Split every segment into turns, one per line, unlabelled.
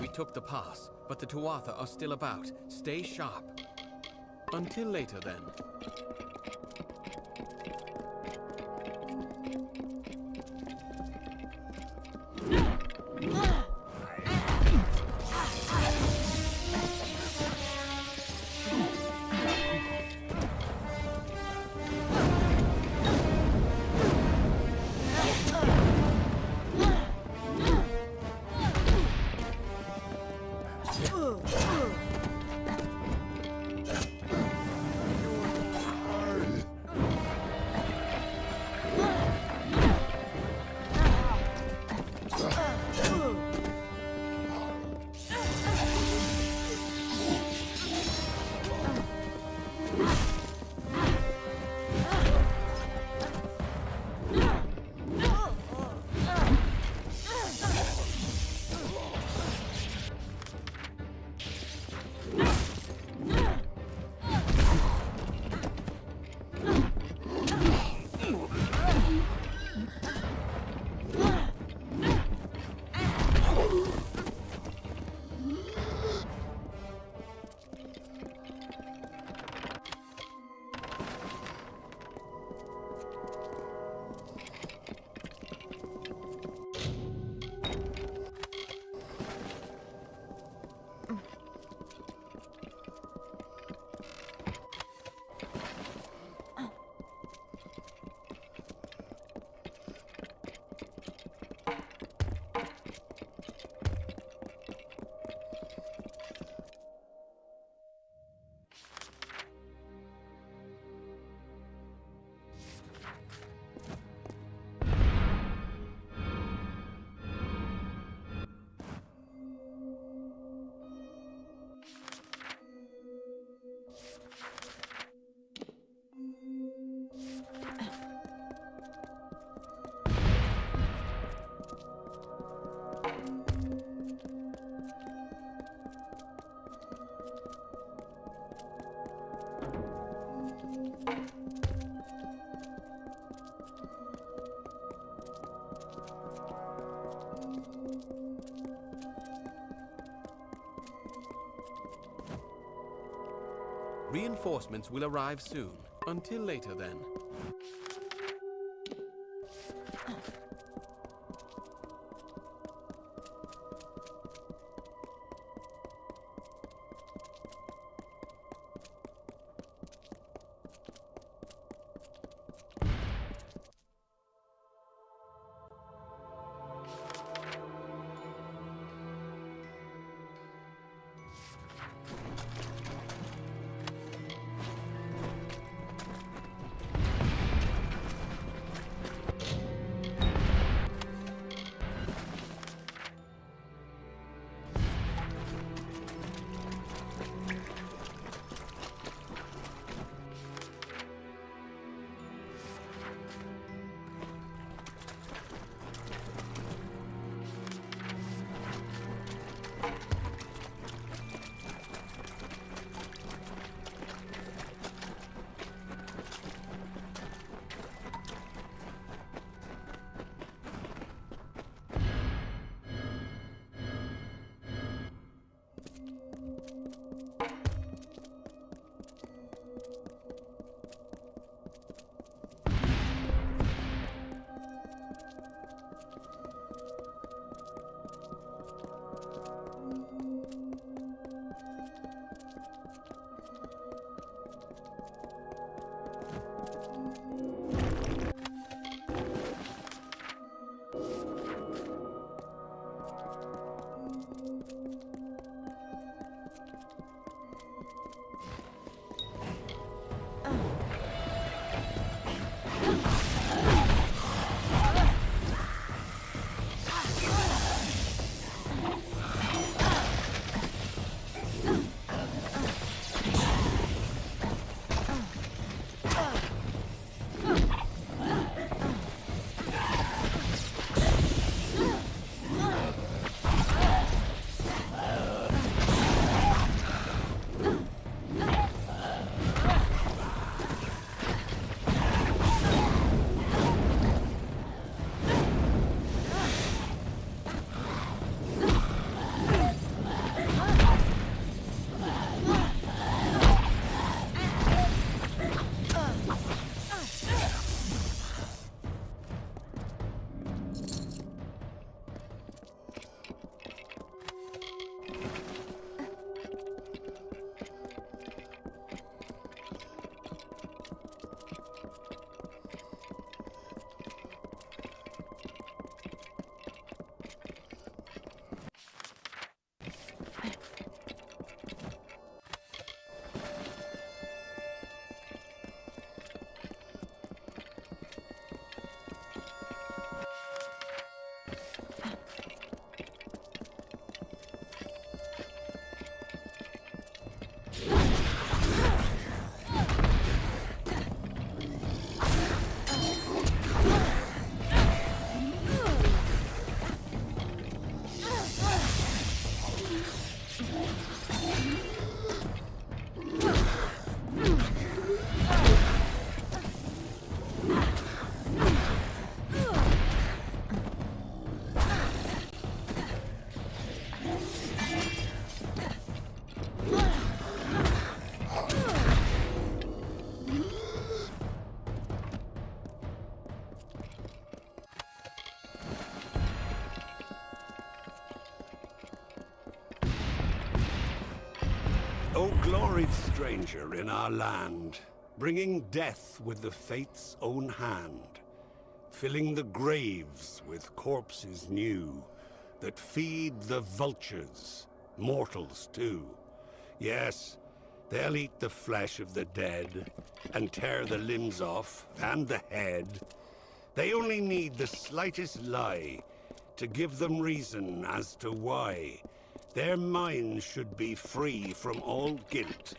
We took the pass, but the Tuatha are still about. Stay sharp. Until later, then. Reinforcements will arrive soon. Until later, then.
No gloried stranger in our land, bringing death with the fate's own hand, filling the graves with corpses new, that feed the vultures, mortals too. Yes, they'll eat the flesh of the dead, and tear the limbs off, and the head. They only need the slightest lie to give them reason as to why their minds should be free from all guilt.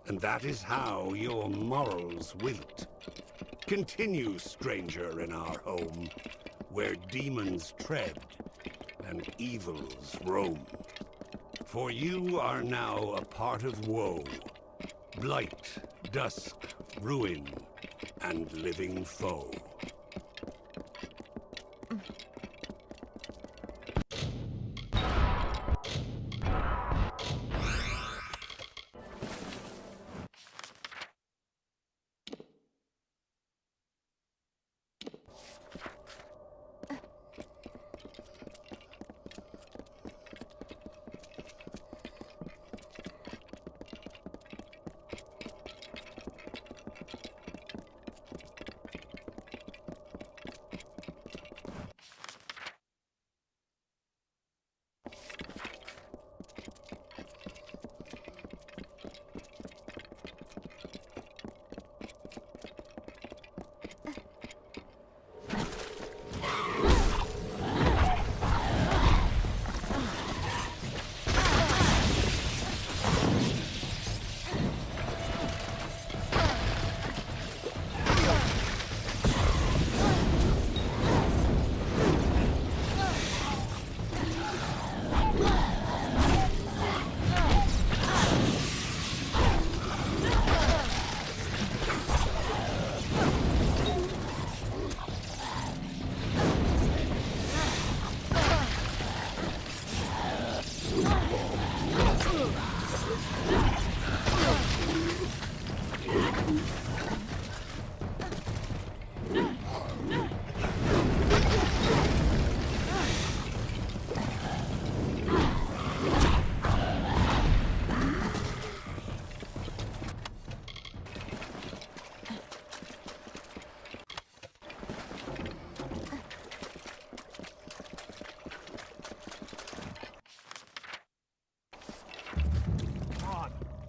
And that is how your morals wilt. Continue, stranger, in our home, where demons tread and evils roam. For you are now a part of woe, blight, dusk, ruin, and living foe.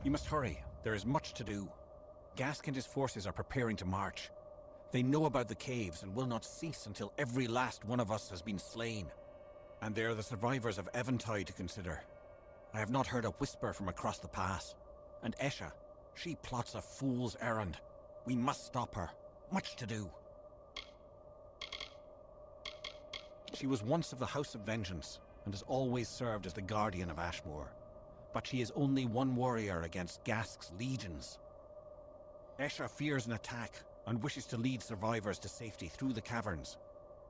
You must hurry. There is much to do. Gask and his forces are preparing to march. They know about the caves and will not cease until every last one of us has been slain. And there are the survivors of Eventide to consider. I have not heard a whisper from across the pass. And Esha, she plots a fool's errand. We must stop her. Much to do. She was once of the House of Vengeance, and has always served as the guardian of Ashmore. But she is only one warrior against Gask's legions. Esha fears an attack, and wishes to lead survivors to safety through the caverns.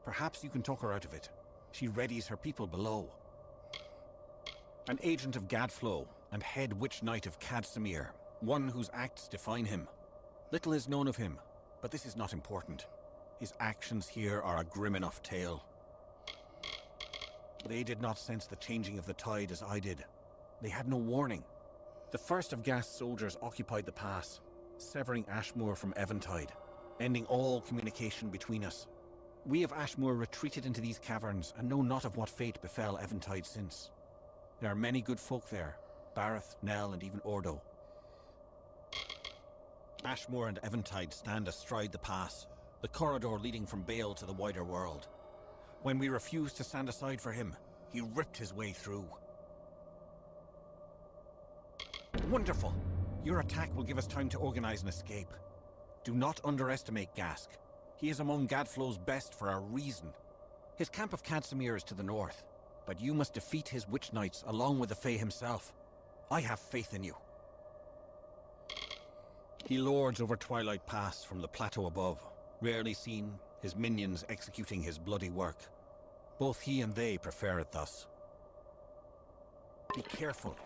Perhaps you can talk her out of it. She readies her people below. An agent of Gadflow, and head witch knight of Kadsamir, one whose acts define him. Little is known of him, but this is not important. His actions here are a grim enough tale. They did not sense the changing of the tide as I did. They had no warning. The first of Gask's soldiers occupied the pass, severing Ashmore from Eventide, ending all communication between us. We of Ashmore retreated into these caverns and know not of what fate befell Eventide since. There are many good folk there, Bareth, Nell, and even Ordo. Ashmore and Eventide stand astride the pass, the corridor leading from Bale to the wider world. When we refused to stand aside for him, he ripped his way through. Wonderful! Your attack will give us time to organize an escape. Do not underestimate Gask. He is among Gadflow's best for a reason. His camp of Kadsamir is to the north, but you must defeat his witch knights along with the Fae himself. I have faith in you. He lords over Twilight Pass from the plateau above, rarely seen, his minions executing his bloody work. Both he and they prefer it thus. Be careful.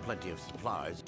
plenty of supplies.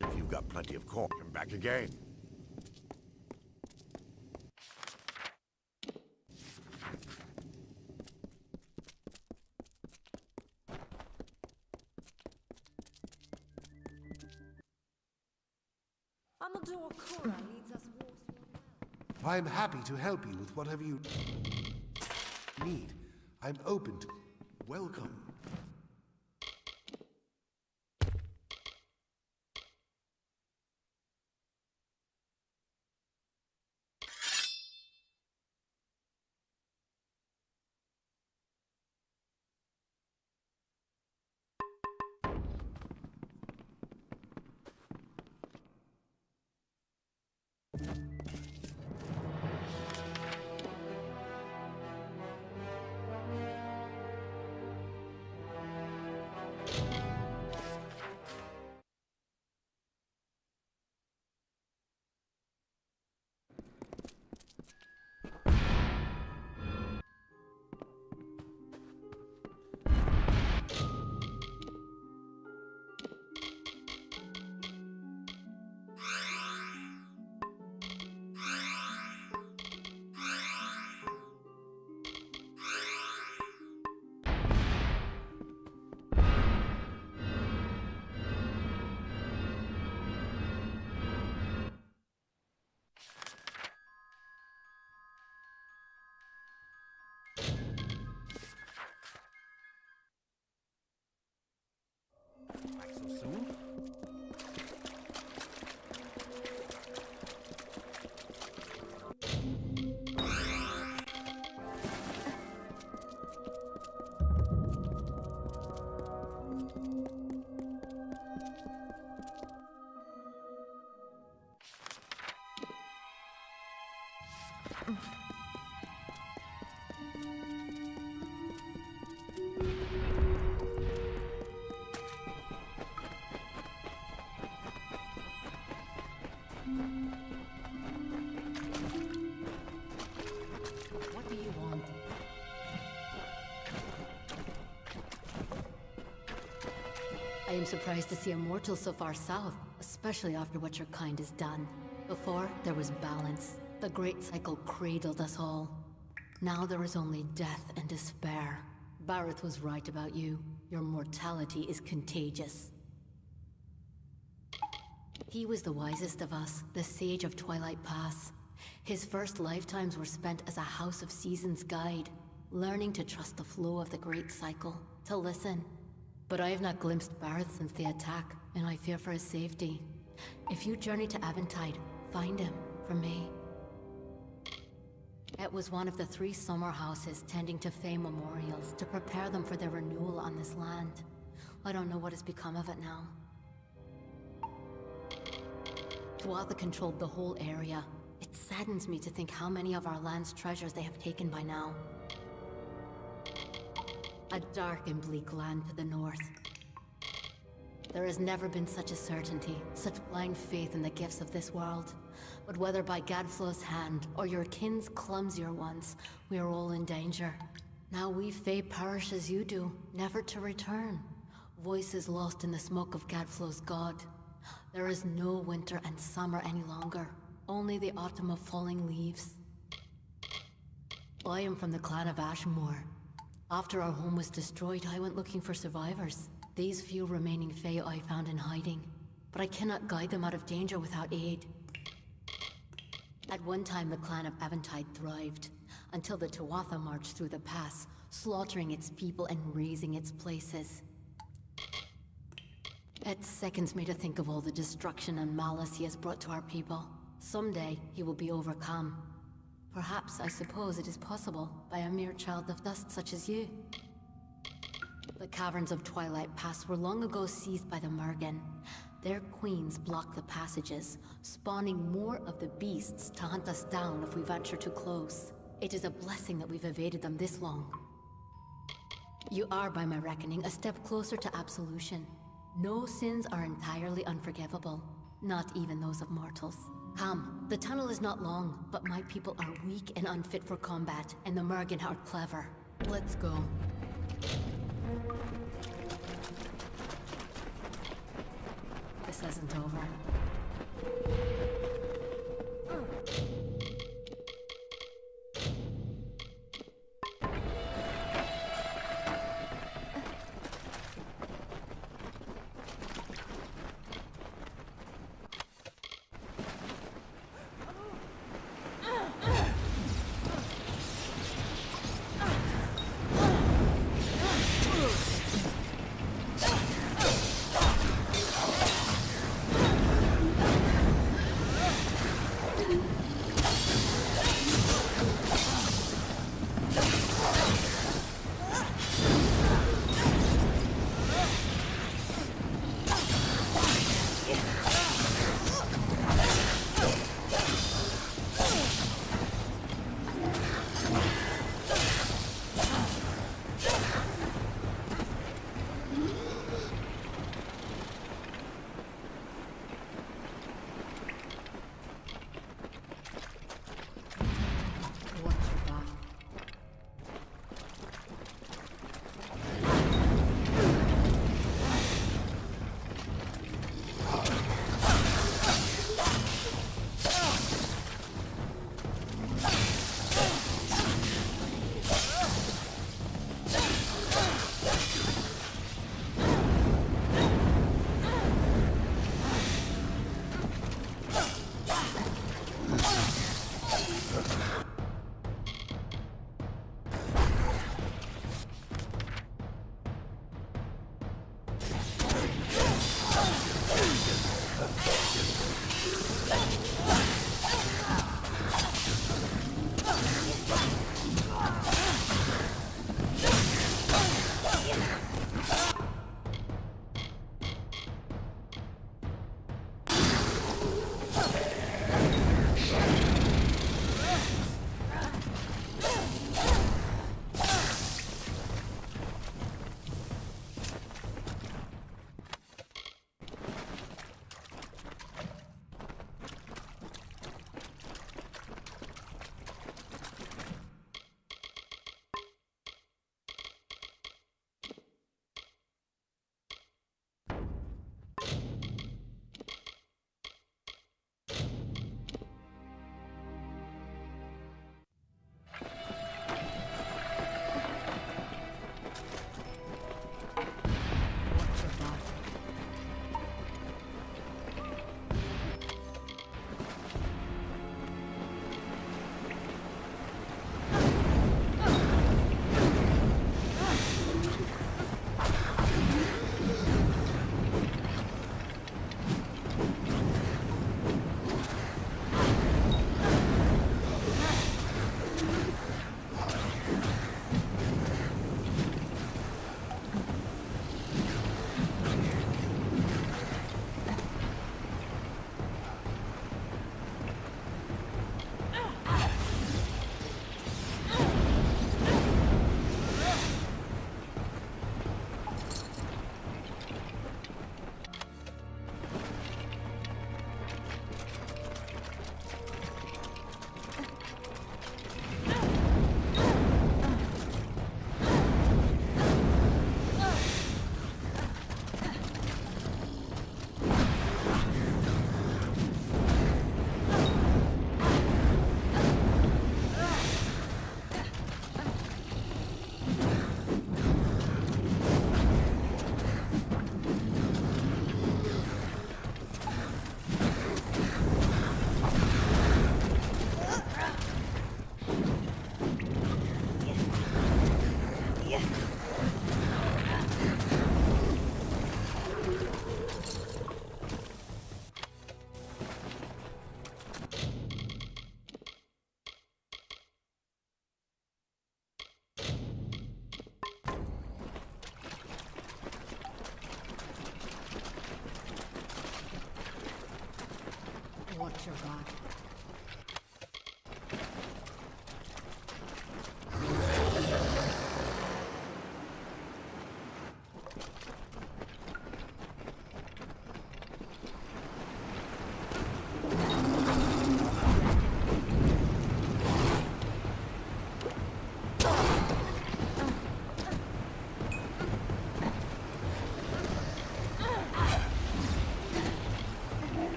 If you've got plenty of corn, come back again.
Amalur leads us
I'm happy to help you with whatever you need. I'm open to... Welcome.
Back so soon?
What do you want? I am surprised to see a mortal so far south, especially after what your kind has done. Before, there was balance. The great cycle cradled us all. Now there is only death and despair. Barrett was right about you. Your mortality is contagious. He was the wisest of us, the sage of Twilight Pass. His first lifetimes were spent as a House of Seasons guide, learning to trust the flow of the great cycle, to listen. But I have not glimpsed Barrett since the attack, and I fear for his safety. If you journey to Aventide, find him, for me. It was one of the 3 summer houses tending to Fey memorials to prepare them for their renewal on this land. I don't know what has become of it now. Tuatha controlled the whole area. It saddens me to think how many of our land's treasures they have taken by now. A dark and bleak land to the north. There has never been such a certainty, such blind faith in the gifts of this world. But whether by Gadflow's hand, or your kin's clumsier ones, we are all in danger. Now we Fae perish as you do, never to return. Voices lost in the smoke of Gadflow's god. There is no winter and summer any longer. Only the autumn of falling leaves. I am from the clan of Ashmore. After our home was destroyed, I went looking for survivors. These few remaining Fae I found in hiding. But I cannot guide them out of danger without aid. At one time, the clan of Eventide thrived, until the Tuatha marched through the pass, slaughtering its people and razing its places. It sickens me to think of all the destruction and malice he has brought to our people. Someday, he will be overcome. Perhaps, I suppose, it is possible by a mere child of dust such as you. The caverns of Twilight Pass were long ago seized by the Mergen. Their queens block the passages, spawning more of the beasts to hunt us down if we venture too close. It is a blessing that we've evaded them this long. You are, by my reckoning, a step closer to absolution. No sins are entirely unforgivable, not even those of mortals. Come, the tunnel is not long, but my people are weak and unfit for combat, and the Mergen are clever. Let's go. This isn't over. your back.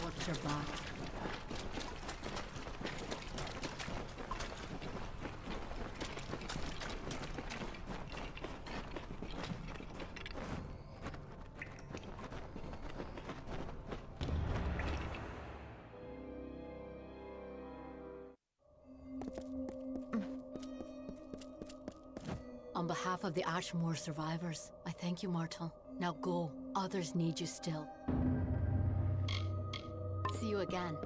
Watch your back. On behalf of the Ashmore survivors, I thank you, Martel. Now go. Others need you still. See you again.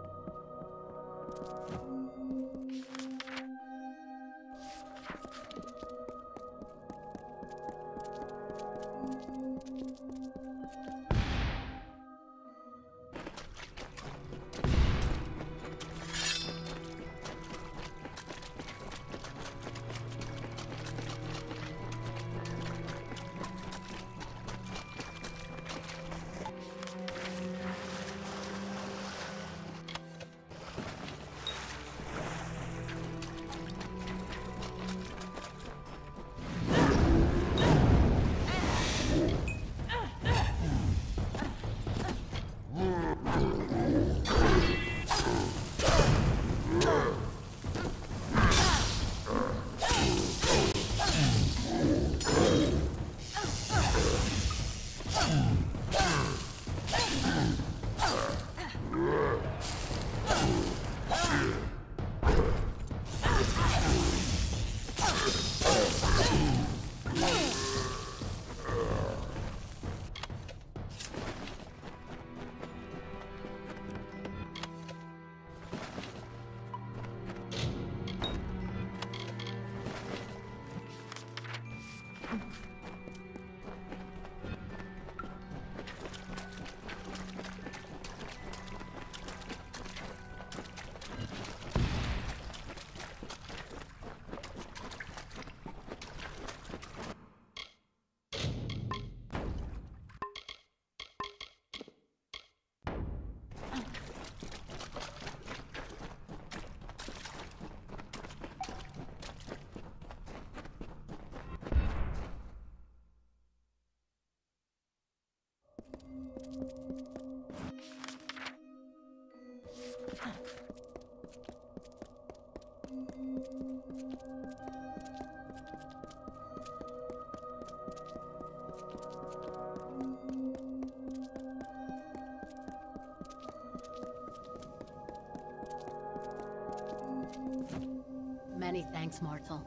Many thanks, Martel.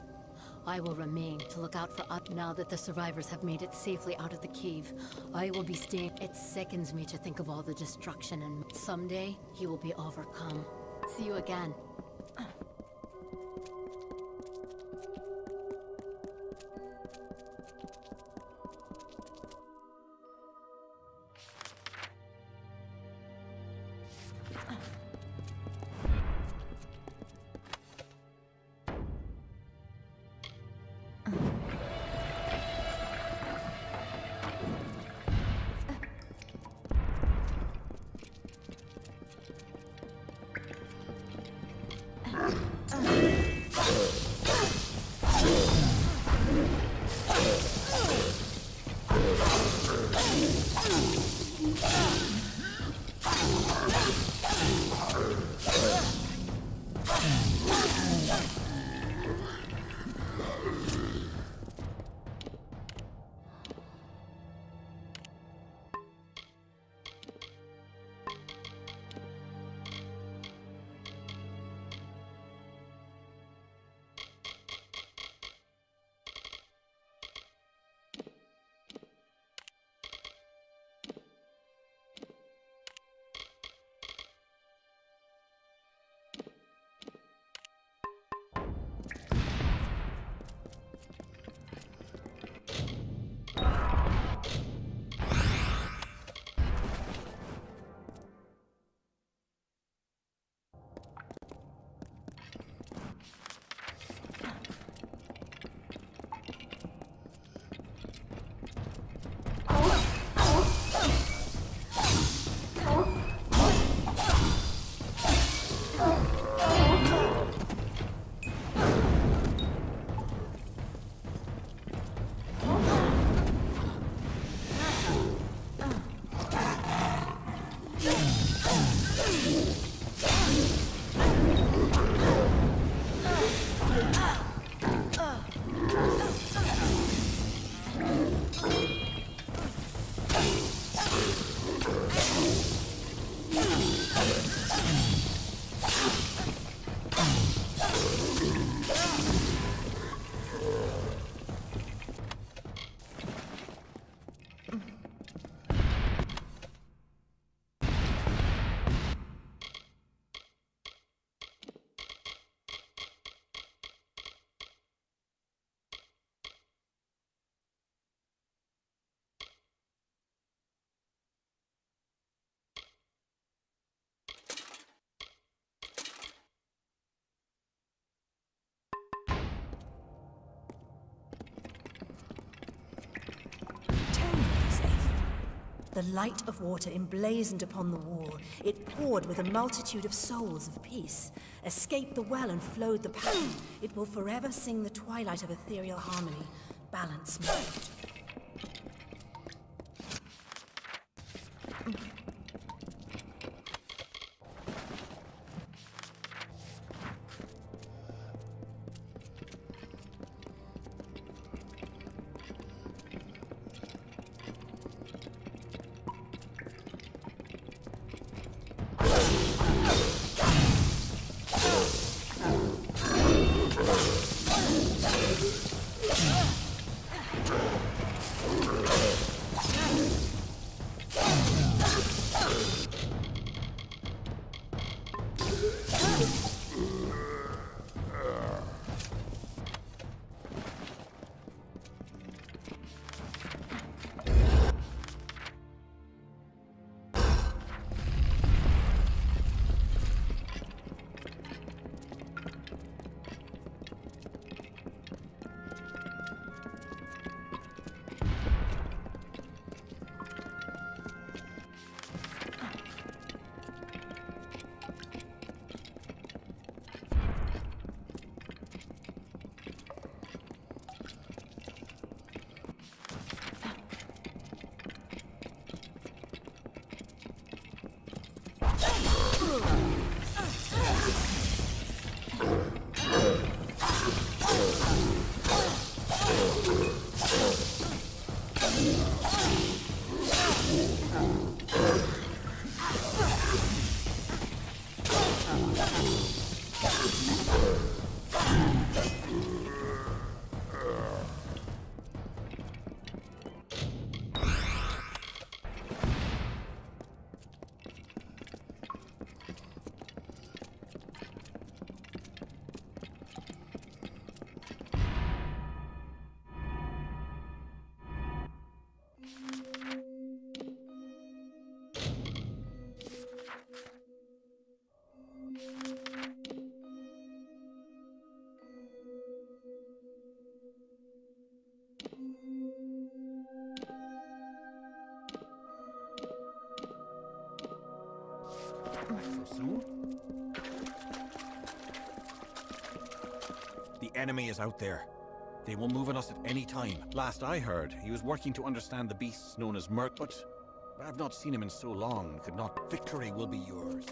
I will remain to look out for us now that the survivors have made it safely out of the cave. I will be staying. It sickens me to think of all the destruction, and someday he will be overcome. See you again.
The light of water emblazoned upon the wall. It poured with a multitude of souls of peace. Escaped the well and flowed the pattern. It will forever sing the twilight of ethereal harmony. Balance moved.
Soon? The enemy is out there. They will move on us at any time. Last I heard, he was working to understand the beasts known as Merc, but I've not seen him in so long. Could not. Victory will be yours.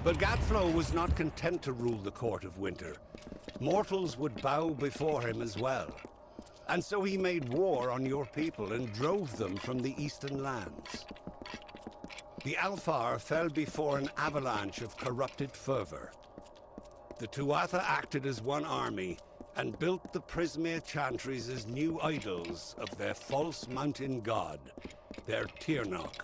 But Gadflow was not content to rule the Court of Winter. Mortals would bow before him as well. And so he made war on your people and drove them from the eastern lands. The Alfar fell before an avalanche of corrupted fervor. The Tuatha acted as one army and built the Prismea Chantries as new idols of their false mountain god, their Tirnoch.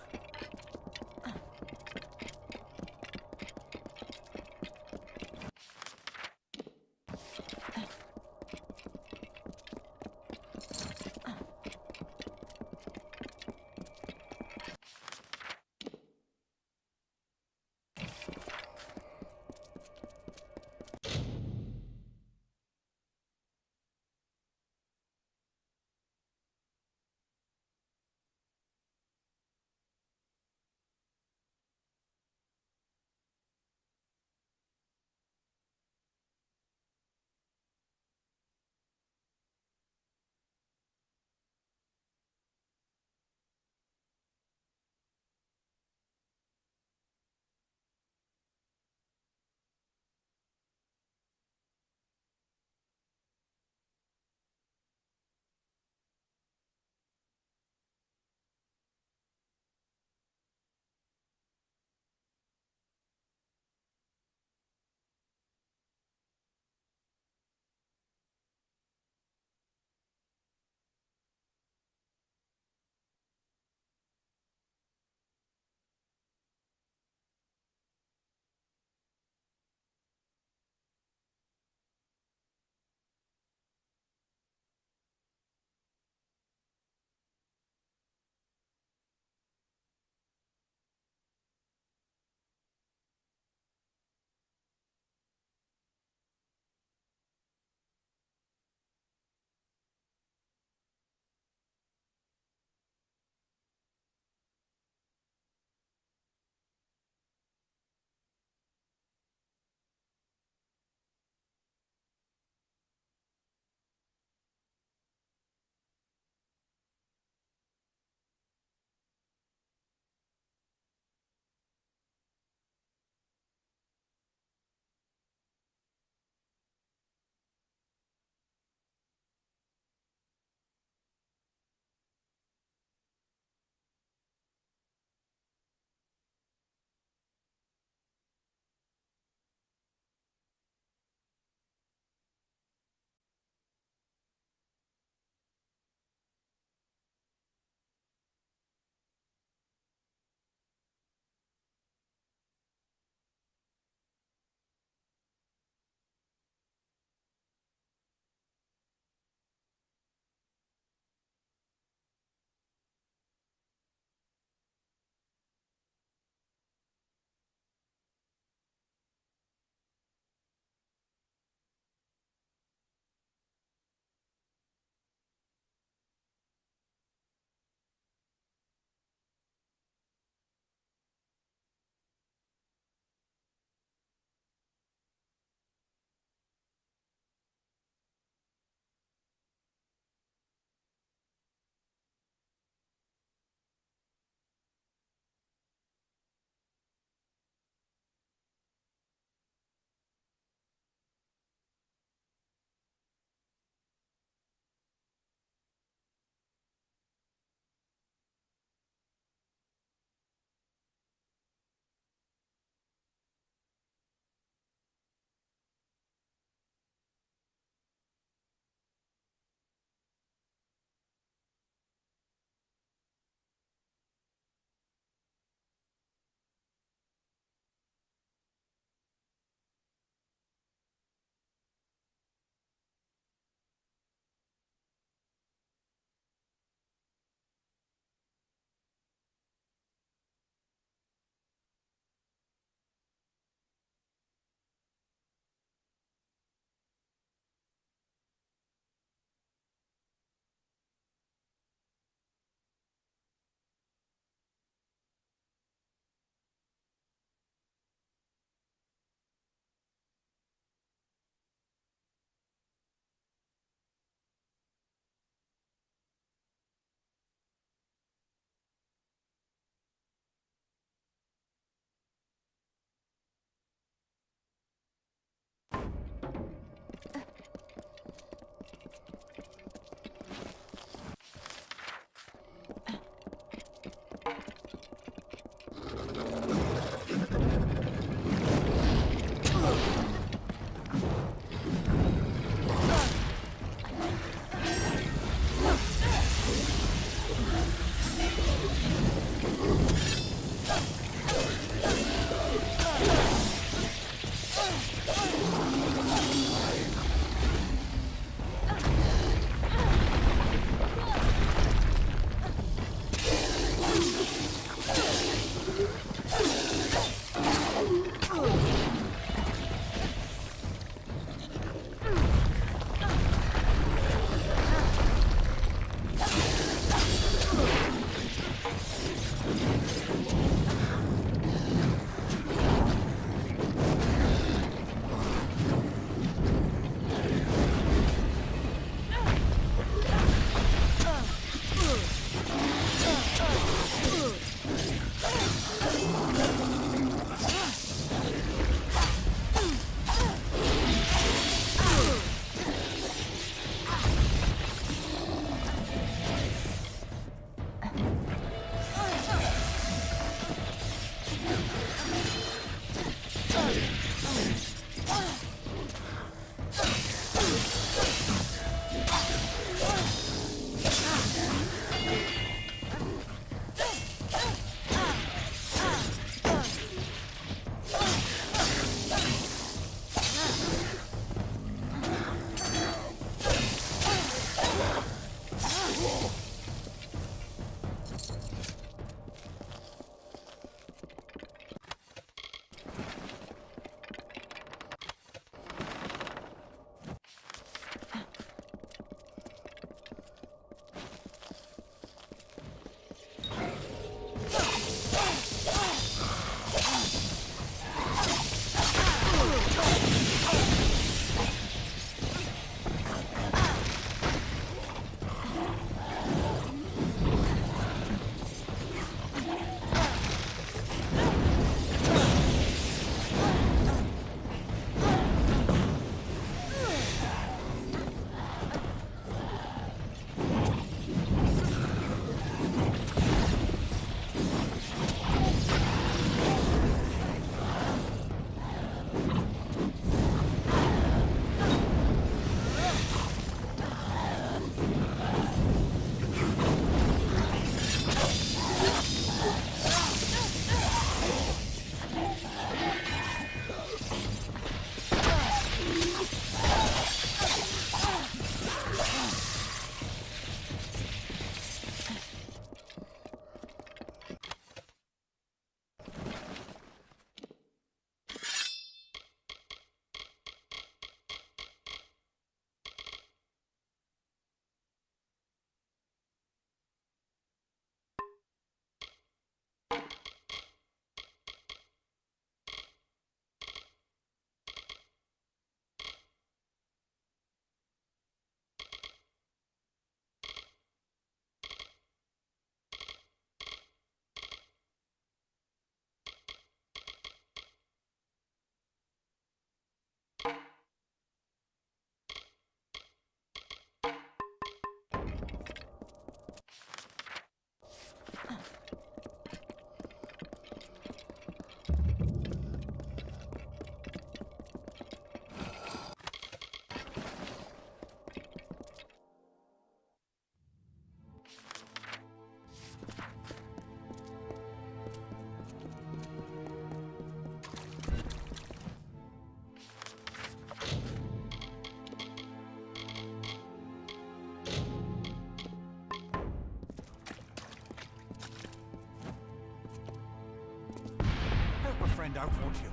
friend out, won't you?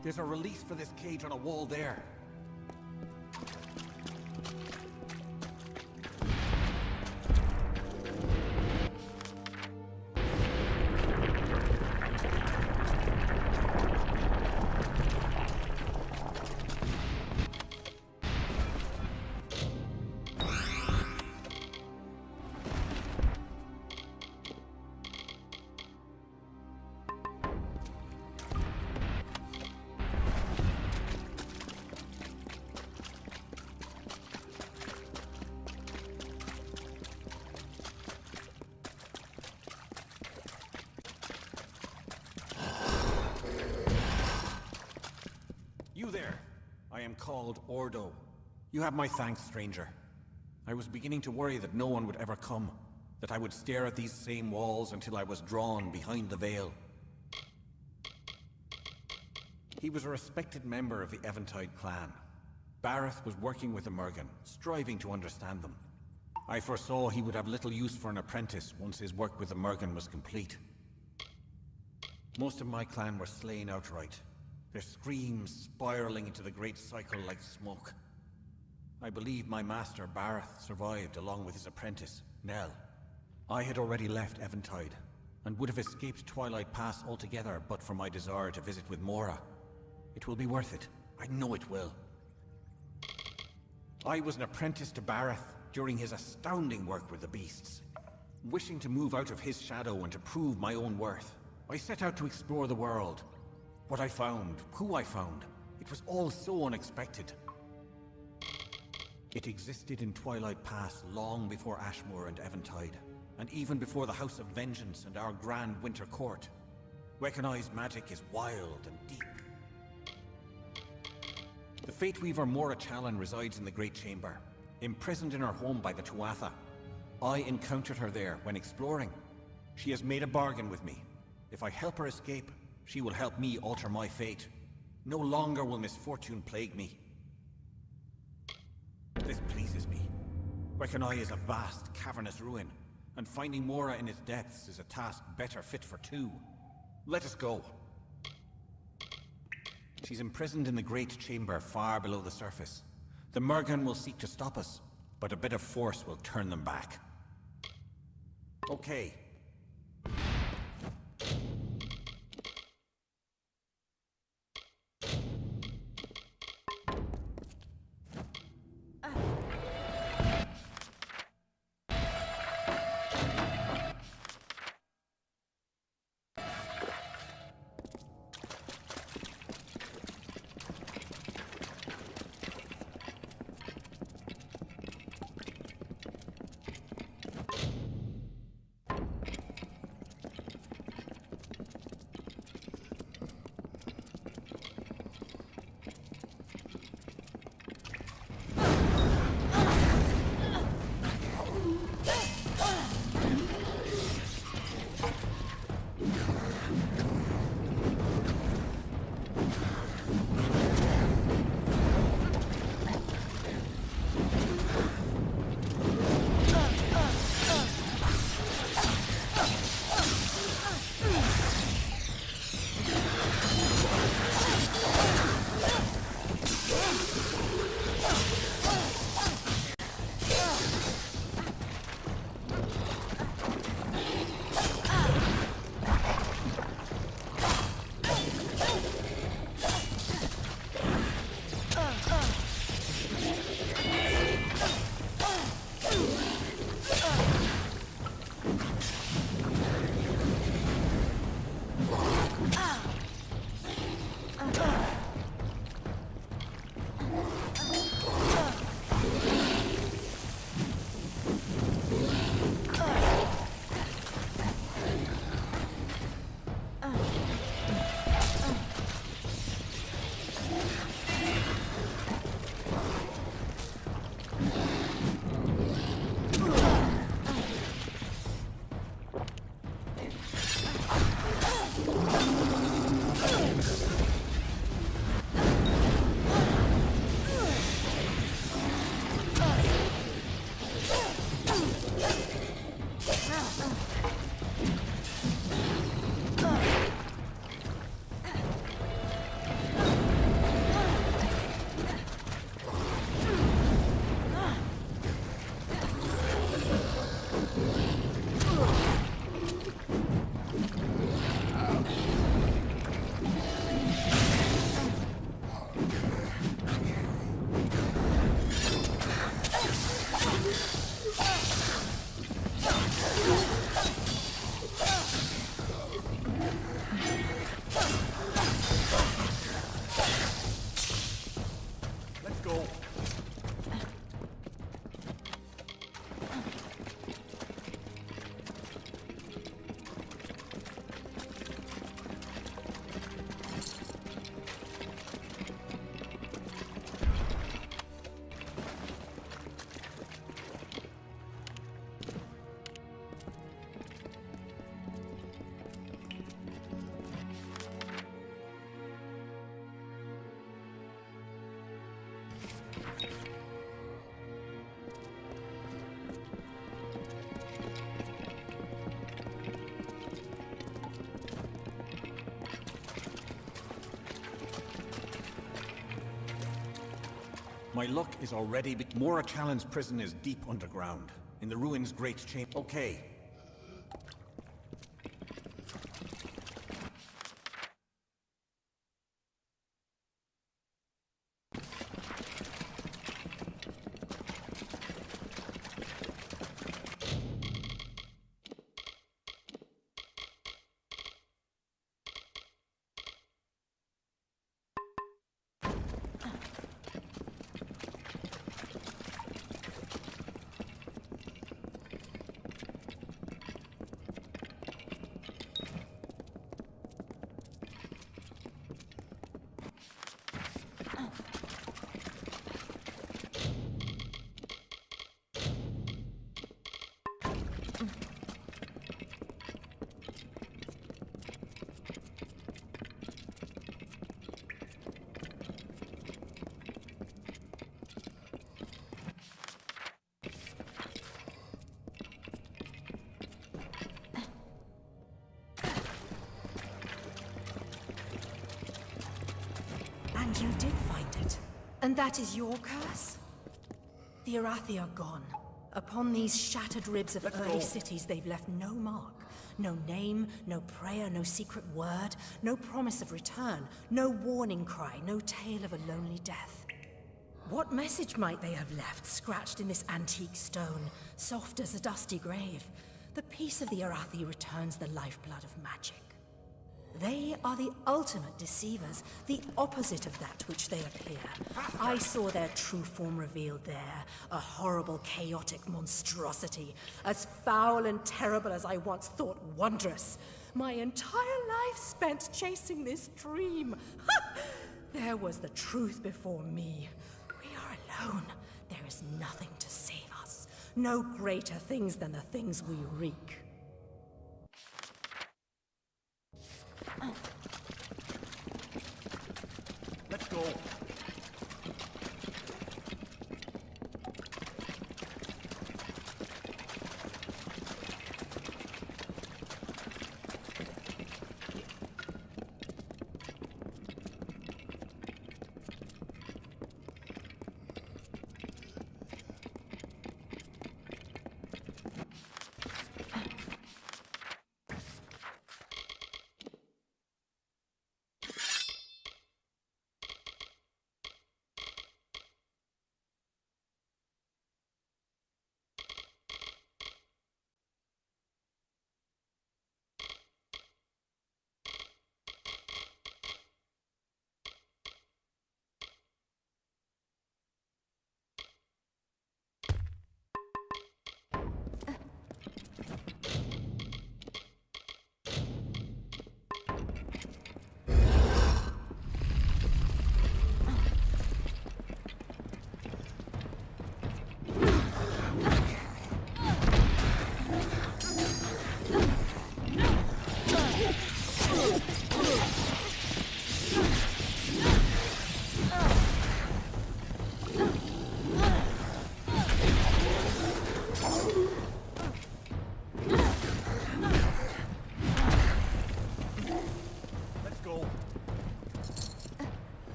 There's a release for this cage on a wall there. You there! I am called Ordo. You have my thanks, stranger. I was beginning to worry that no one would ever come, that I would stare at these same walls until I was drawn behind the veil. He was a respected member of the Eventide clan. Bareth was working with the Mergen, striving to understand them. I foresaw he would have little use for an apprentice once his work with the Mergen was complete. Most of my clan were slain outright, their screams spiraling into the great cycle like smoke. I believe my master Bareth survived along with his apprentice, Nell. I had already left Eventide, and would have escaped Twilight Pass altogether but for my desire to visit with Mora. It will be worth it. I know it will. I was an apprentice to Bareth during his astounding work with the beasts. Wishing to move out of his shadow and to prove my own worth, I set out to explore the world. What I found, who I found, it was all so unexpected. It existed in Twilight Pass long before Ashmore and Eventide, and even before the House of Vengeance and our Grand Winter Court. Recognised magic is wild and deep. The Fate Weaver Mora Challan resides in the Great Chamber, imprisoned in her home by the Tuatha. I encountered her there when exploring. She has made a bargain with me. If I help her escape, she will help me alter my fate. No longer will misfortune plague me. This pleases me. Reconai is a vast, cavernous ruin, and finding Mora in its depths is a task better fit for two. Let us go. She's imprisoned in the Great Chamber far below the surface. The Mergen will seek to stop us, but a bit of force will turn them back. Okay. My luck is already Mora Challen's prison is deep underground, in the ruins' great chamber. Okay.
And you did find it. And that is your curse? The Arathi are gone. Upon these shattered ribs of early cities, they've left no mark. No name, no prayer, no secret word, no promise of return, no warning cry, no tale of a lonely death. What message might they have left, scratched in this antique stone, soft as a dusty grave? The peace of the Arathi returns the lifeblood of magic. They are the ultimate deceivers, the opposite of that which they appear. I saw their true form revealed there, a horrible, chaotic monstrosity, as foul and terrible as I once thought wondrous. My entire life spent chasing this dream. There was the truth before me. We are alone. There is nothing to save us. No greater things than the things we wreak.
Let's go.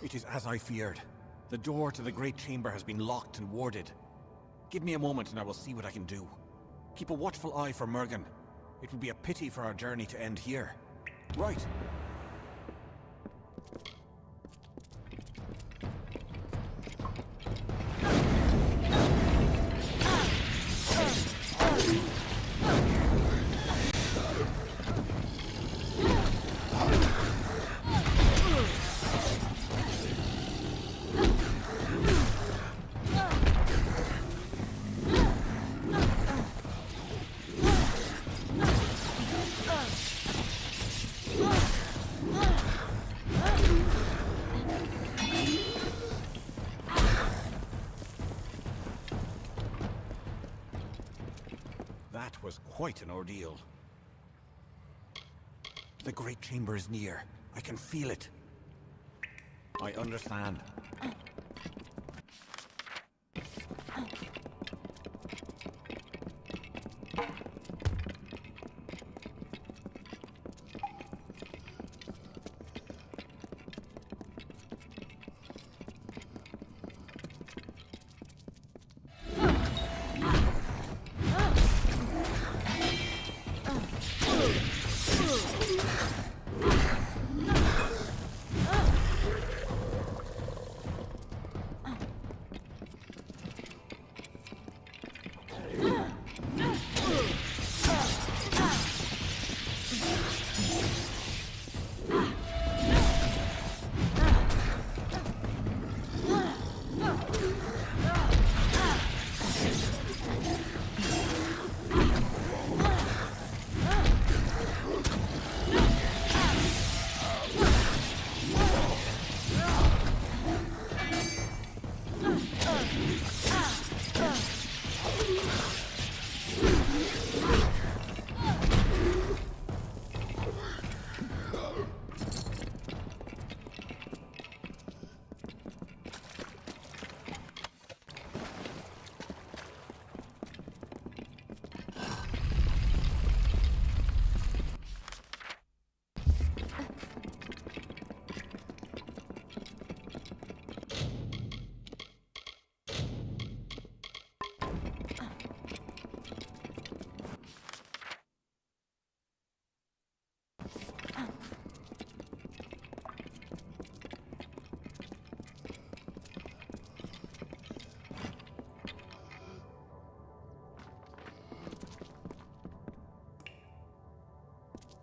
It is as I feared. The door to the great chamber has been locked and warded. Give me a moment and I will see what I can do. Keep a watchful eye for Mergen. It would be a pity for our journey to end here. Right. That was quite an ordeal. The Great Chamber is near. I can feel it. I understand.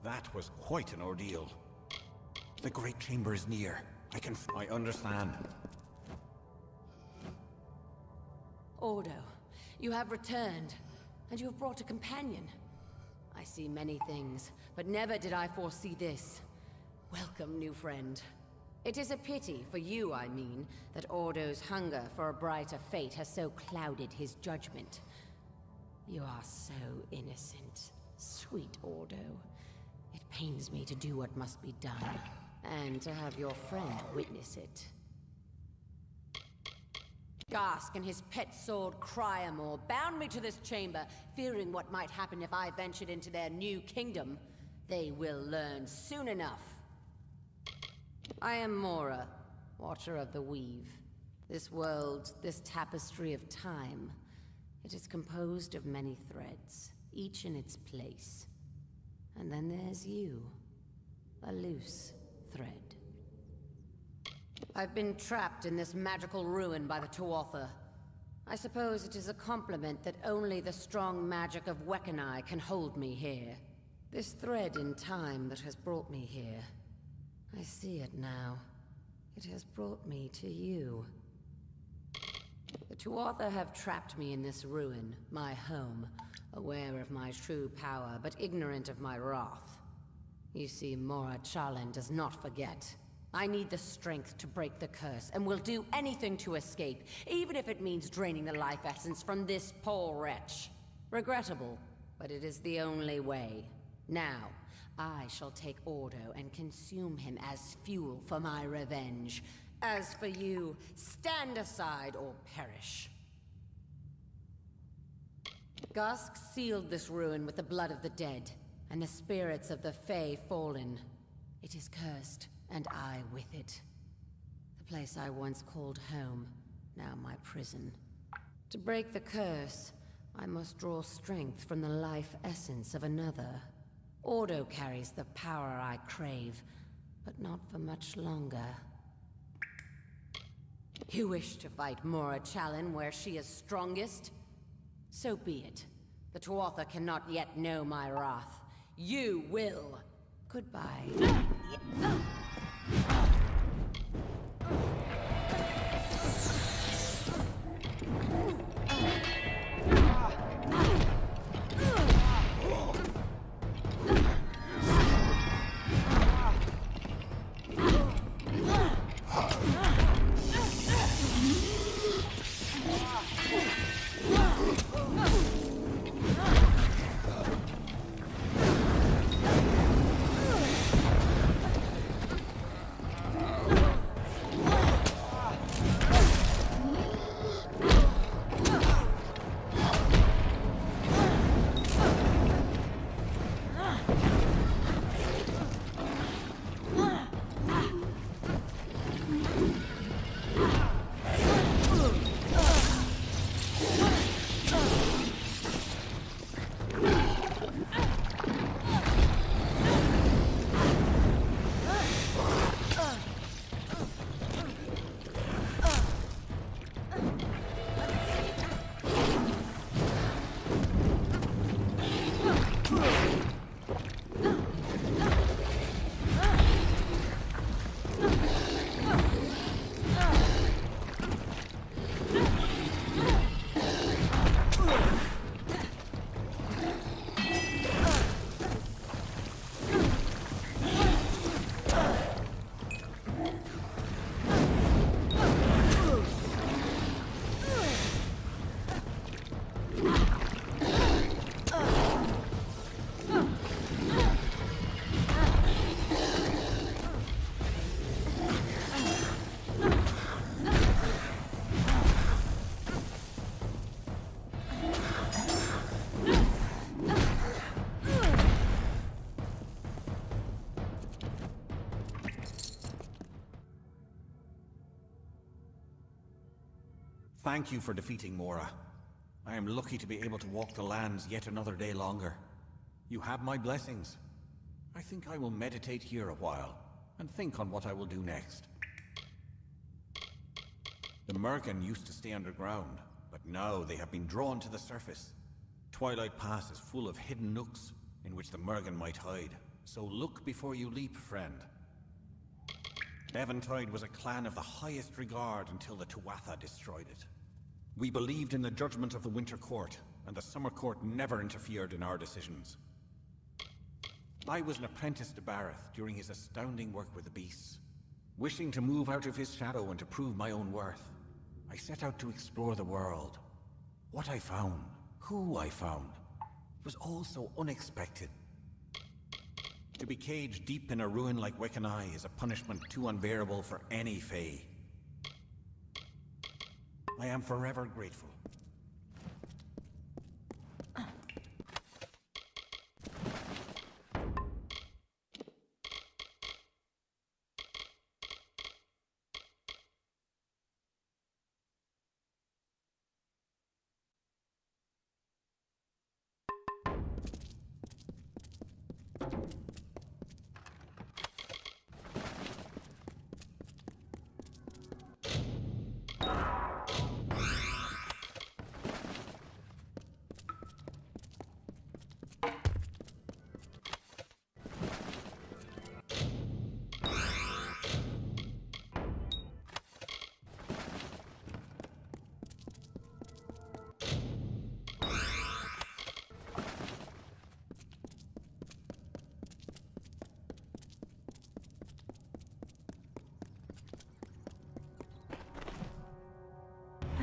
That was quite an ordeal. The Great Chamber is near. I understand.
Ordo, you have returned, and you have brought a companion. I see many things, but never did I foresee this. Welcome, new friend. It is a pity, for you I mean, that Ordo's hunger for a brighter fate has so clouded his judgment. You are so innocent, sweet Ordo. It pains me to do what must be done, and to have your friend witness it. Gask and his pet sword Cryamore bound me to this chamber, fearing what might happen if I ventured into their new kingdom. They will learn soon enough. I am Mora, Watcher of the Weave. This world, this tapestry of time, it is composed of many threads, each in its place. And then there's you, a loose thread. I've been trapped in this magical ruin by the Tuatha. I suppose it is a compliment that only the strong magic of Wekani can hold me here. This thread in time that has brought me here. I see it now. It has brought me to you. The Tuatha have trapped me in this ruin, my home, aware of my true power, but ignorant of my wrath. You see, Mora Challen does not forget. I need the strength to break the curse, and will do anything to escape, even if it means draining the life essence from this poor wretch. Regrettable, but it is the only way. Now, I shall take Ordo and consume him as fuel for my revenge. As for you, stand aside or perish. Gask sealed this ruin with the blood of the dead, and the spirits of the Fae fallen. It is cursed, and I with it. The place I once called home, now my prison. To break the curse, I must draw strength from the life essence of another. Ordo carries the power I crave, but not for much longer. You wish to fight Mora Challen where she is strongest? So be it. The Tuatha cannot yet know my wrath. You will. Goodbye.
thank you for defeating Mora. I am lucky to be able to walk the lands yet another day longer. You have my blessings. I think I will meditate here a while, and think on what I will do next. The Mergen used to stay underground, but now they have been drawn to the surface. Twilight Pass is full of hidden nooks in which the Mergen might hide, so look before you leap, friend. Eventide was a clan of the highest regard until the Tuatha destroyed it. We believed in the judgment of the Winter Court, and the Summer Court never interfered in our decisions. I was an apprentice to Bareth during his astounding work with the beasts. Wishing to move out of his shadow and to prove my own worth, I set out to explore the world. What I found, who I found, was all so unexpected. To be caged deep in a ruin like Wek'anai is a punishment too unbearable for any Fae. I am forever grateful.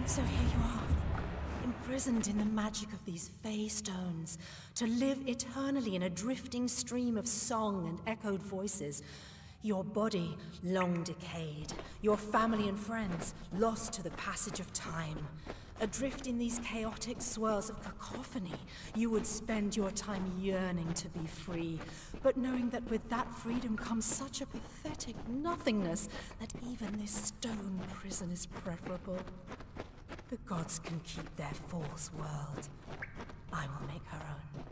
So here you are, imprisoned in the magic of these Fey stones, to live eternally in a drifting stream of song and echoed voices. Your body long decayed, your family and friends lost to the passage of time. Adrift in these chaotic swirls of cacophony, you would spend your time yearning to be free, but knowing that with that freedom comes such a pathetic nothingness that even this stone prison is preferable. The gods can keep their false world. I will make her own.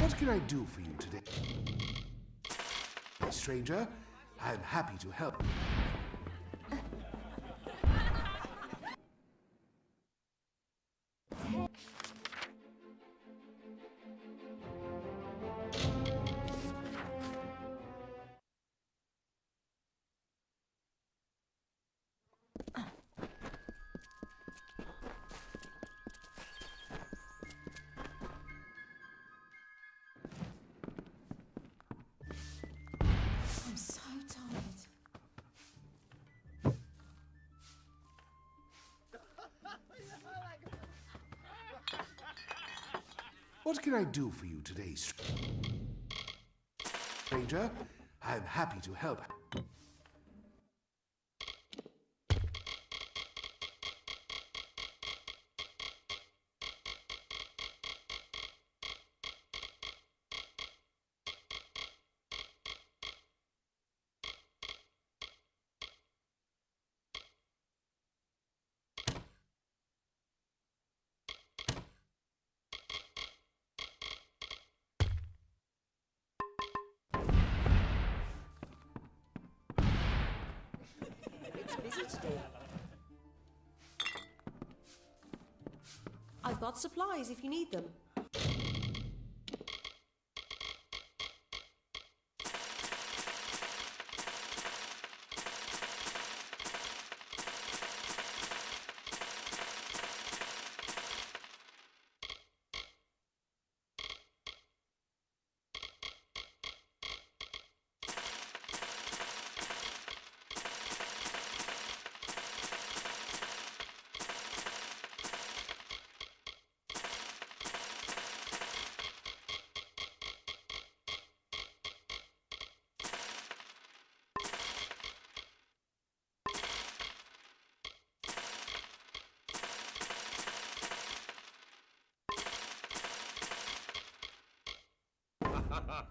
What can I do for you today? Stranger, I am happy to help.
I'm so tired.
What can I do for you today, stranger? I'm happy to help.
It's busy today. I've got supplies if you need them.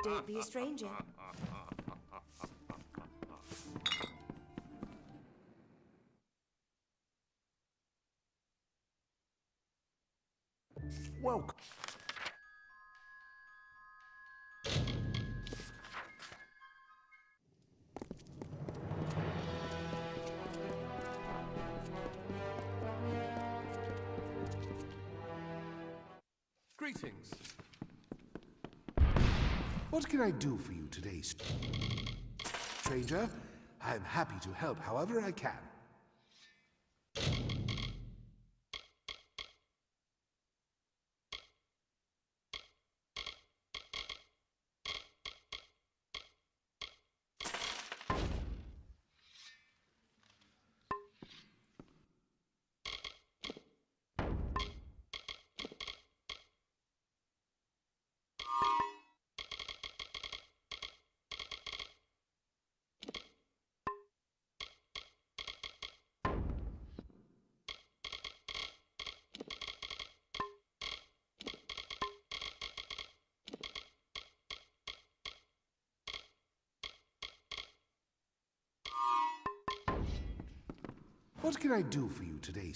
Don't be a stranger.
Welcome.
Greetings.
What can I do for you today, stranger? I'm happy to help however I can. What can I do for you today?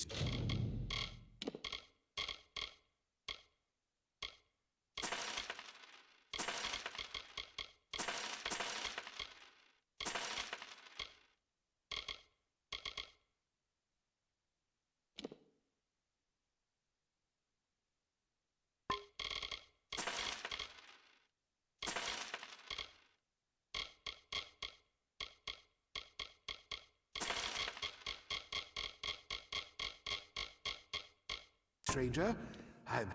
Stranger, I'm...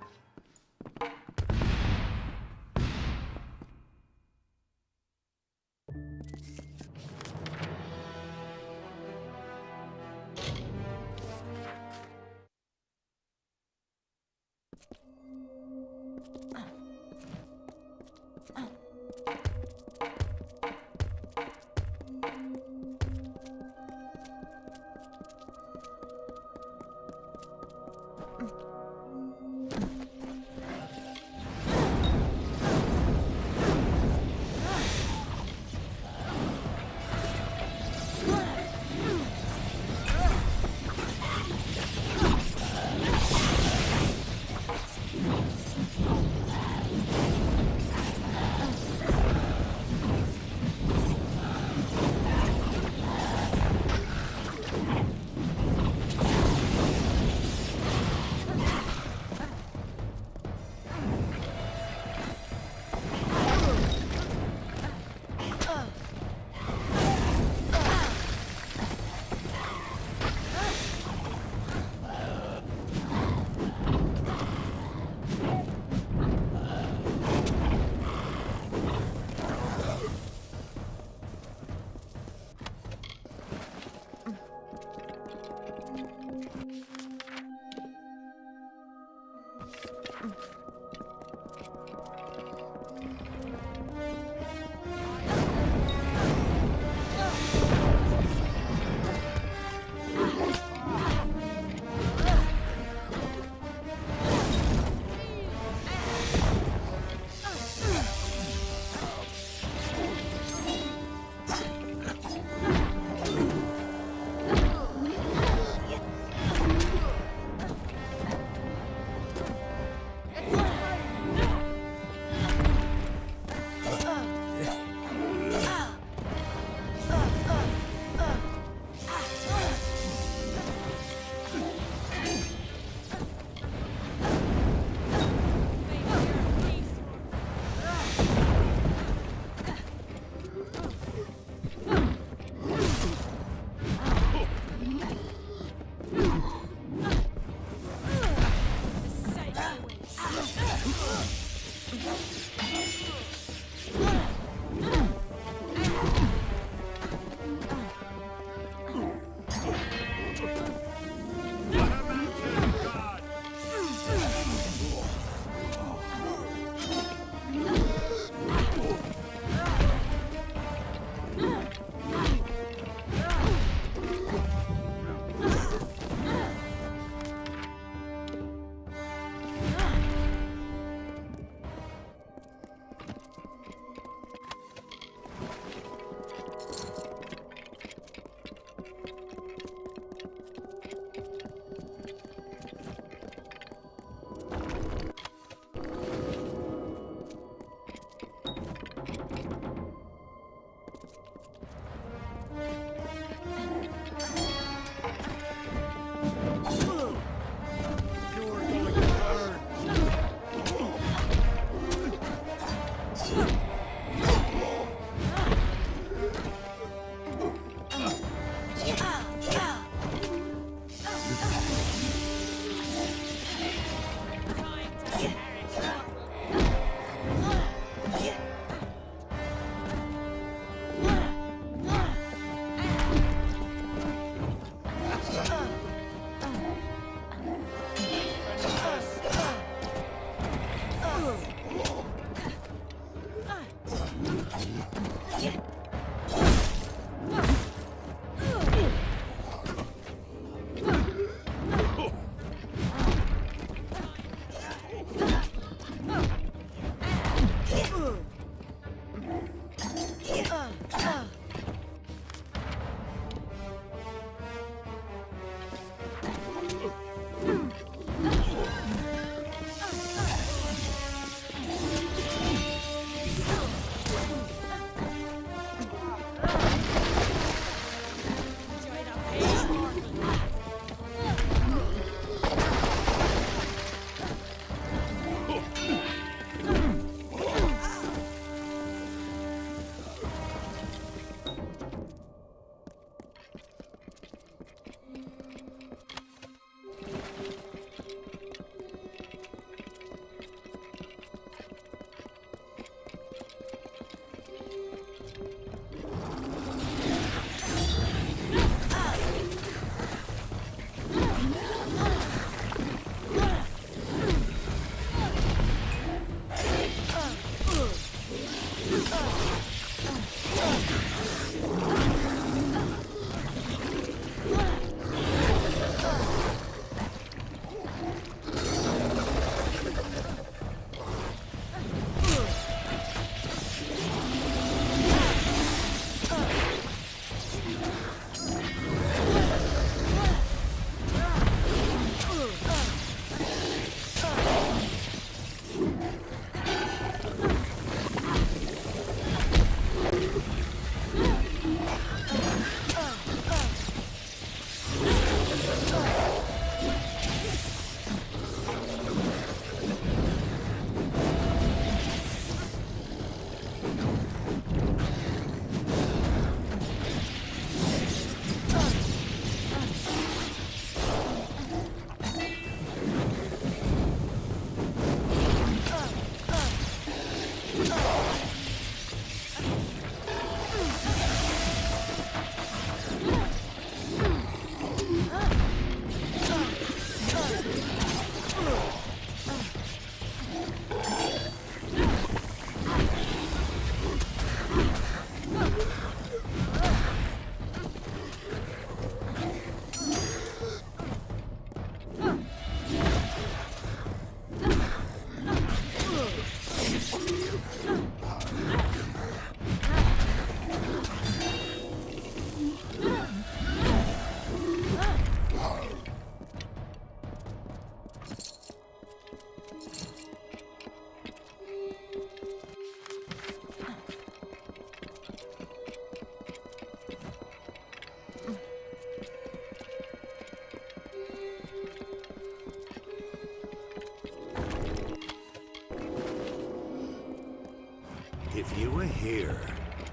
If you were here,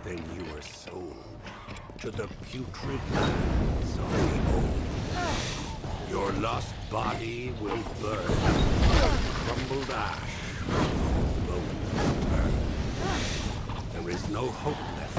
then you were sold to the putrid lands of the old. Your lost body will burn, crumbled ash, bone no hope left.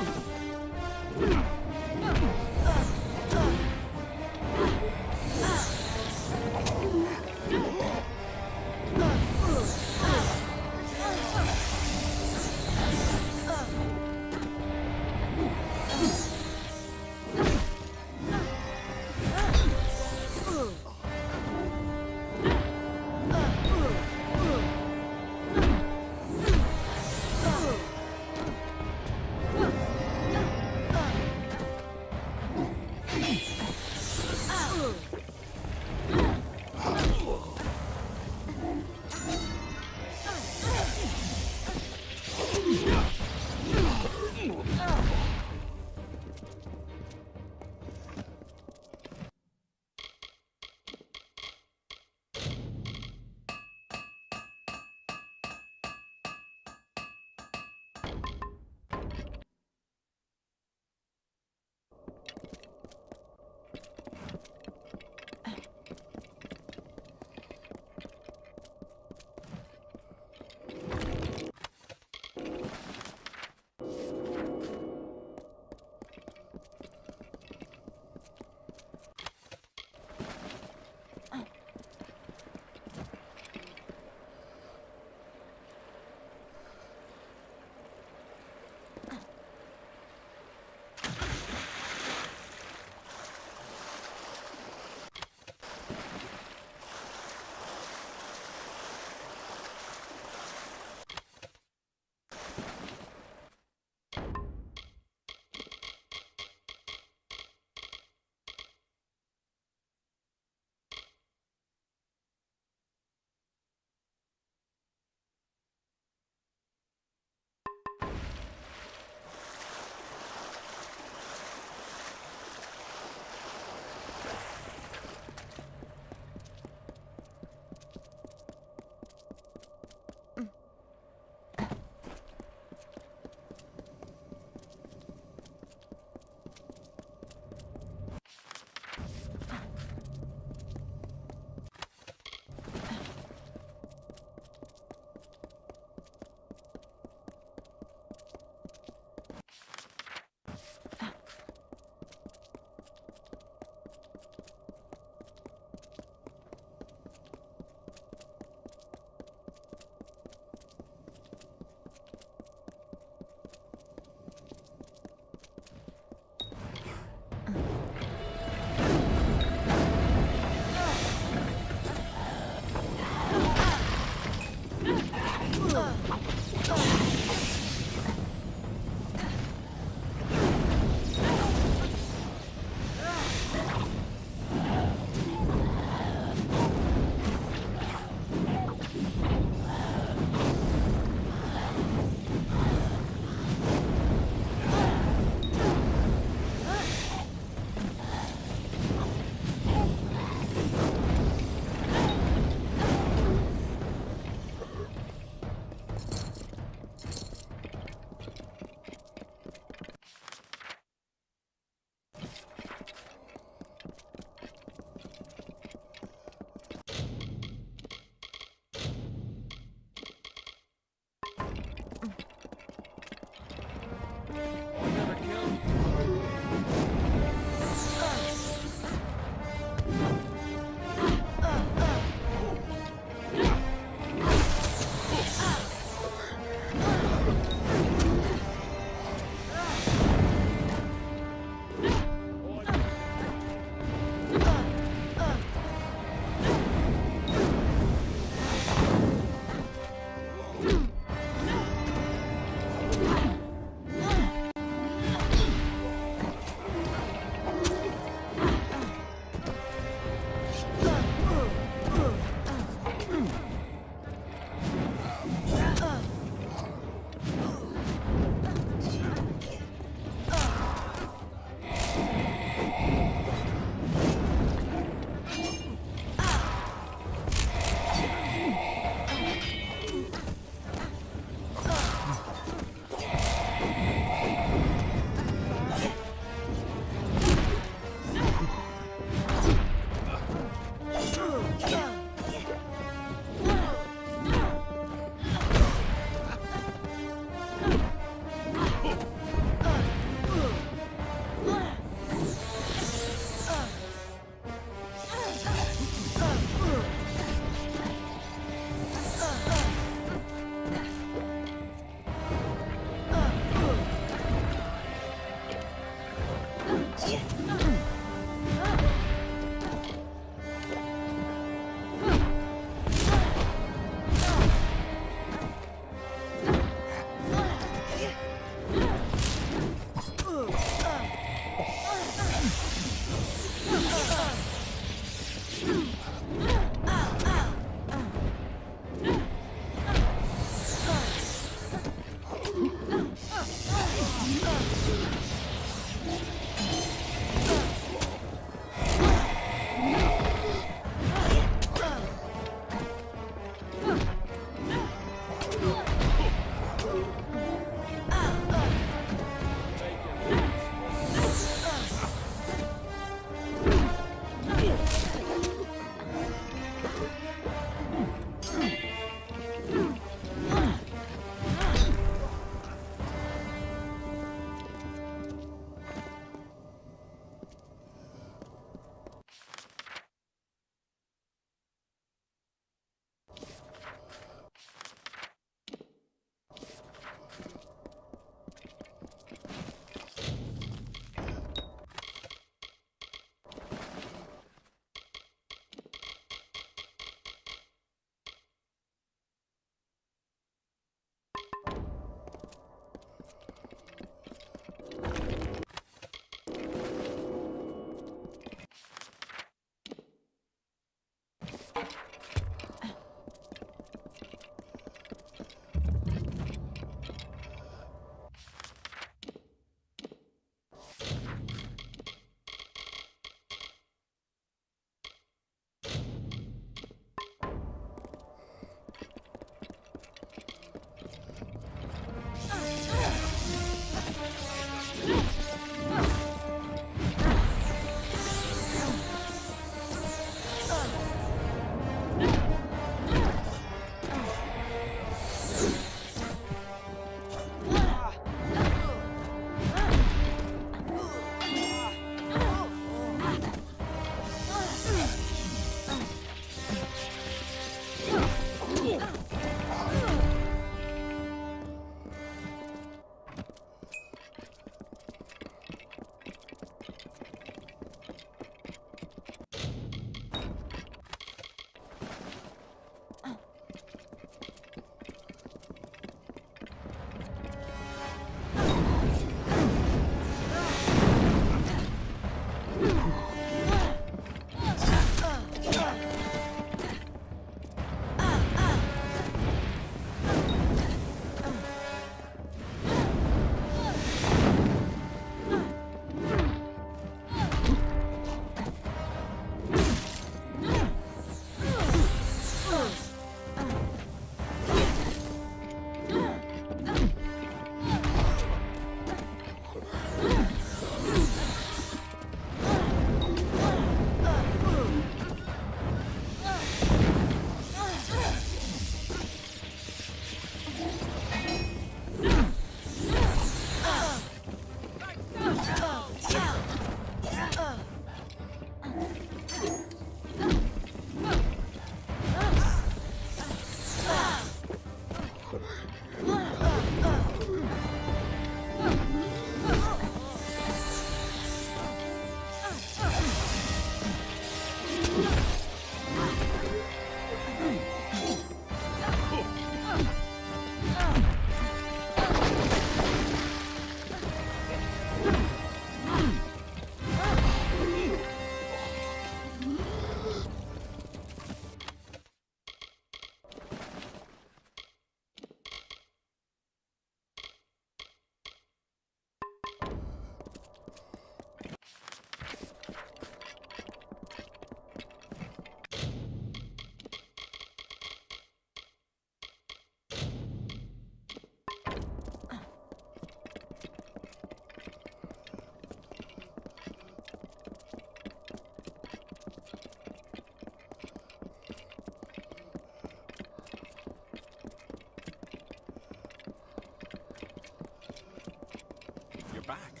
Back.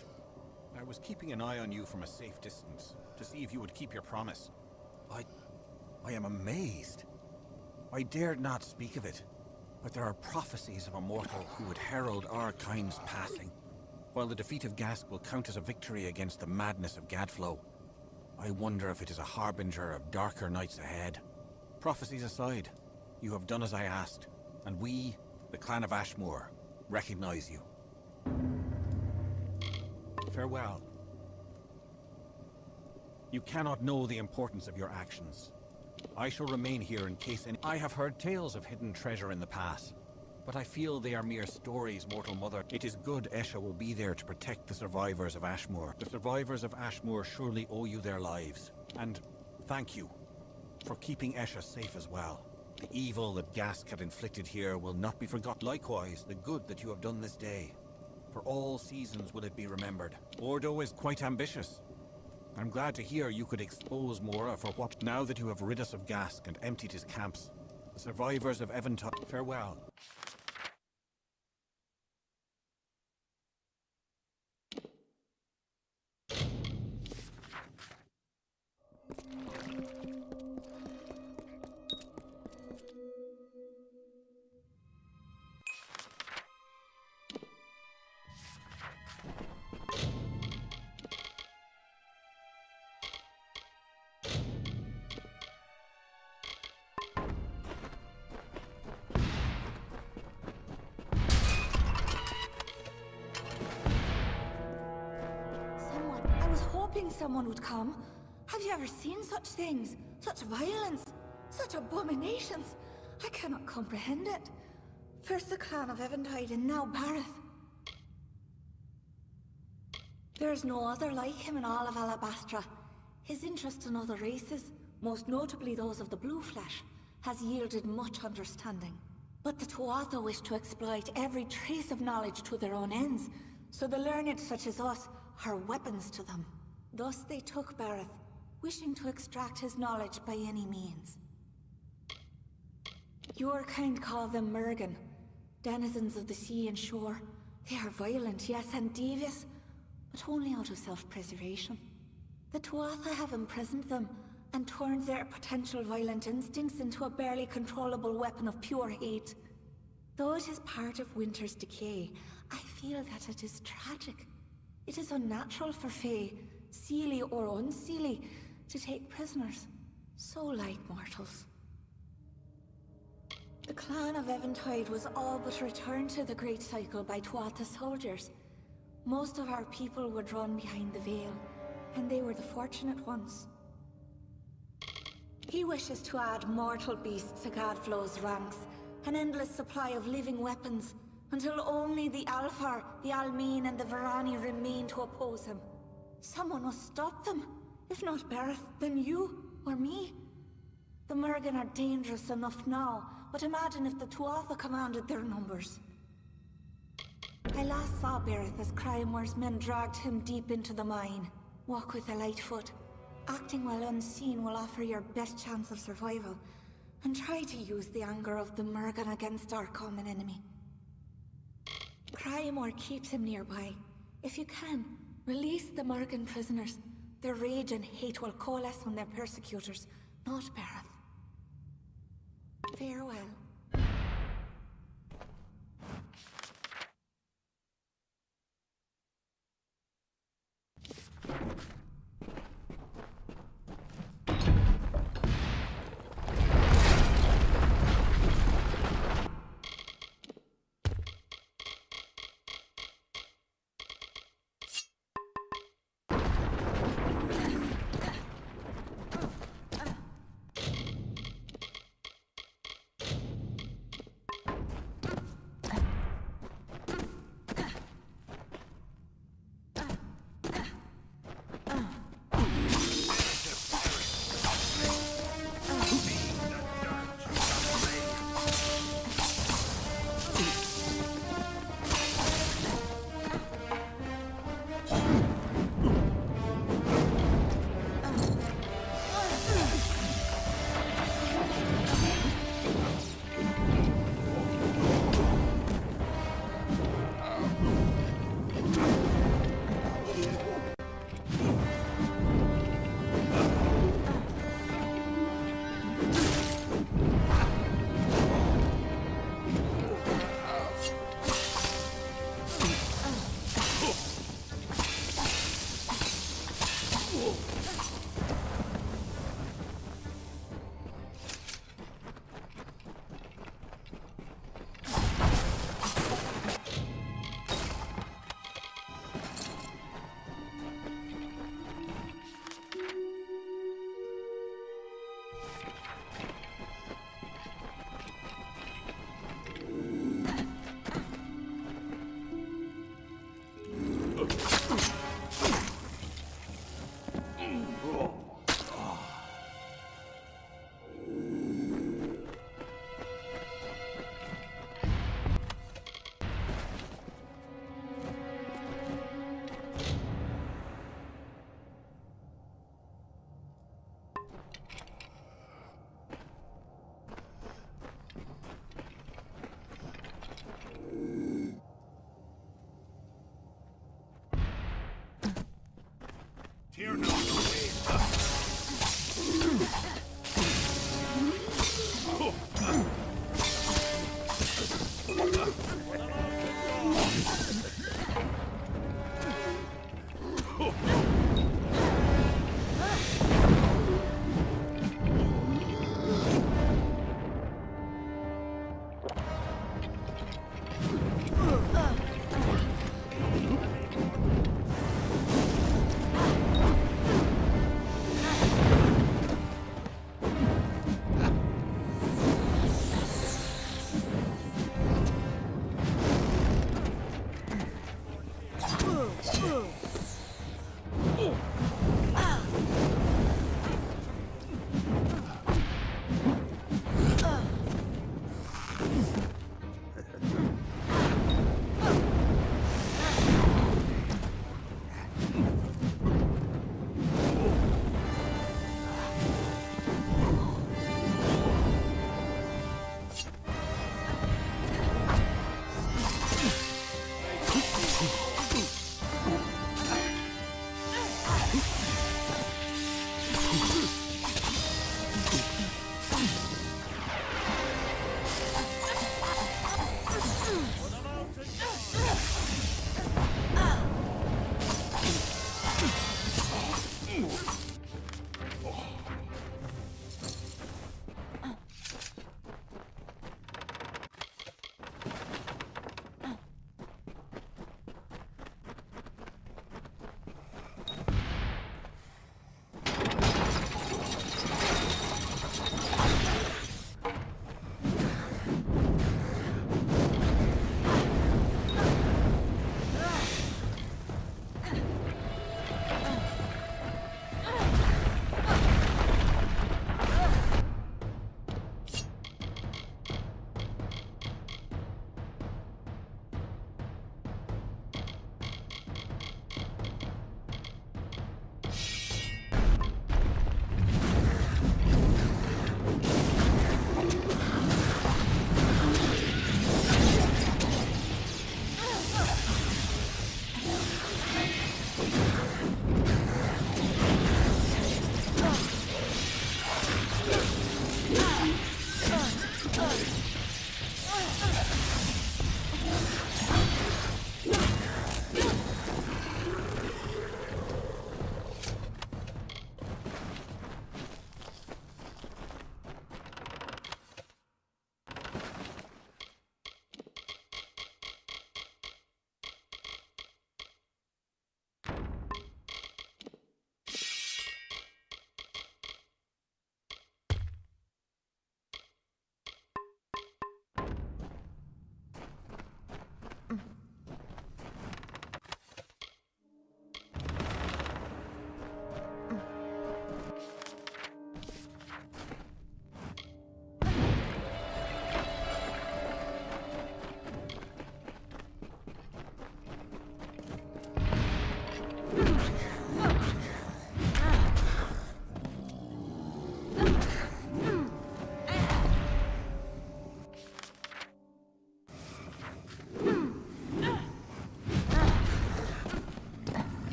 I was keeping an eye on you from a safe distance to see if you would keep your promise. I am amazed. I dared not speak of it, but there are prophecies of a mortal who would herald our kind's passing. while the defeat of Gask will count as a victory against the madness of Gadflow. I wonder if it is a harbinger of darker nights ahead. Prophecies aside, you have done as I asked, and we, the clan of Ashmore, recognize you. Farewell. You cannot know the importance of your actions. I shall remain here in case any— I have heard tales of hidden treasure in the past, but I feel they are mere stories, Mortal Mother. It is good Esha will be there to protect the survivors of Ashmore. The survivors of Ashmore surely owe you their lives. And thank you for keeping Esha safe as well. The evil that Gask had inflicted here will not be forgotten. Likewise, the good that you have done this day. For all seasons will it be remembered. Ordo is quite ambitious. I'm glad to hear you could expose Mora for what— Now that you have rid us of Gask and emptied his camps, the survivors of Eventide— Farewell.
Someone would come. Have you ever seen such things? Such violence? Such abominations? I cannot comprehend it. First the clan of Eventide and now Bareth. There is no other like him in all of Alabastra. His interest in other races, most notably those of the Blue Flesh, has yielded much understanding. But the Tuatha wish to exploit every trace of knowledge to their own ends, so the learned such as us are weapons to them. Thus they took Bareth, wishing to extract his knowledge by any means. Your kind call them Mergen, denizens of the sea and shore. They are violent, yes, and devious, but only out of self-preservation. The Tuatha have imprisoned them and turned their potential violent instincts into a barely controllable weapon of pure hate. Though it is part of winter's decay, I feel that it is tragic. It is unnatural for Fae, seelie or unseelie, to take prisoners so like mortals. The clan of Eventide was all but returned to the Great Cycle by Tuatha soldiers. Most of our people were drawn behind the veil, and they were the fortunate ones. He wishes to add mortal beasts to Gadflow's ranks, an endless supply of living weapons, until only the Alfar, the Almeen, and the Varani remain to oppose him. Someone must stop them. If not Bareth, then you, or me. The Mergen are dangerous enough now, but imagine if the Tuatha commanded their numbers. I last saw Bareth as Crymore's men dragged him deep into the mine. Walk with a light foot. Acting while unseen will offer your best chance of survival, and try to use the anger of the Mergen against our common enemy. Crymore keeps him nearby. If you can, release the Mergen prisoners. Their rage and hate will coalesce on their persecutors, not Bareth. Farewell.
Fear not.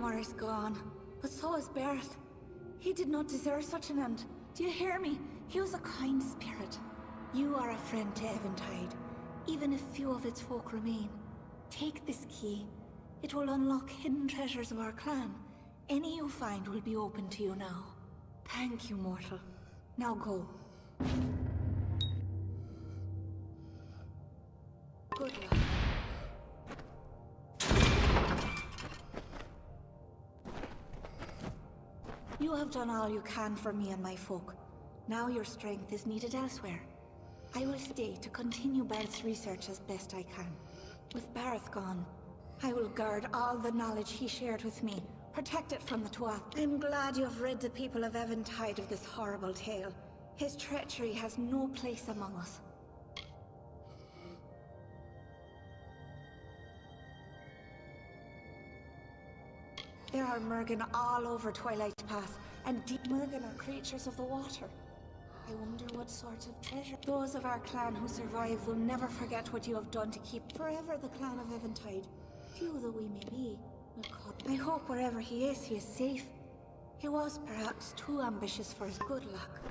Amor is gone, but so is Berth. He did not deserve such an end. Do you hear me? He was a kind spirit. You are a friend to Eventide, even if few of its folk remain. Take this key. It will unlock hidden treasures of our clan. Any you find will be open to you now. Thank you, mortal. Now go. Good luck. You have done all you can for me and my folk. Now your strength is needed elsewhere. I will stay to continue Barrett's research as best I can. With Barrett gone, I will guard all the knowledge he shared with me, protect it from the Tuath. I'm glad you have rid the people of Eventide of this horrible tale. His treachery has no place among us. There are Mergen all over Twilight Pass, and deep Mergen are creatures of the water. I wonder what sorts of treasure. Those of our clan who survive will never forget what you have done to keep forever the clan of Eventide. Few though we may be, I hope wherever he is safe. He was perhaps too ambitious for his good luck.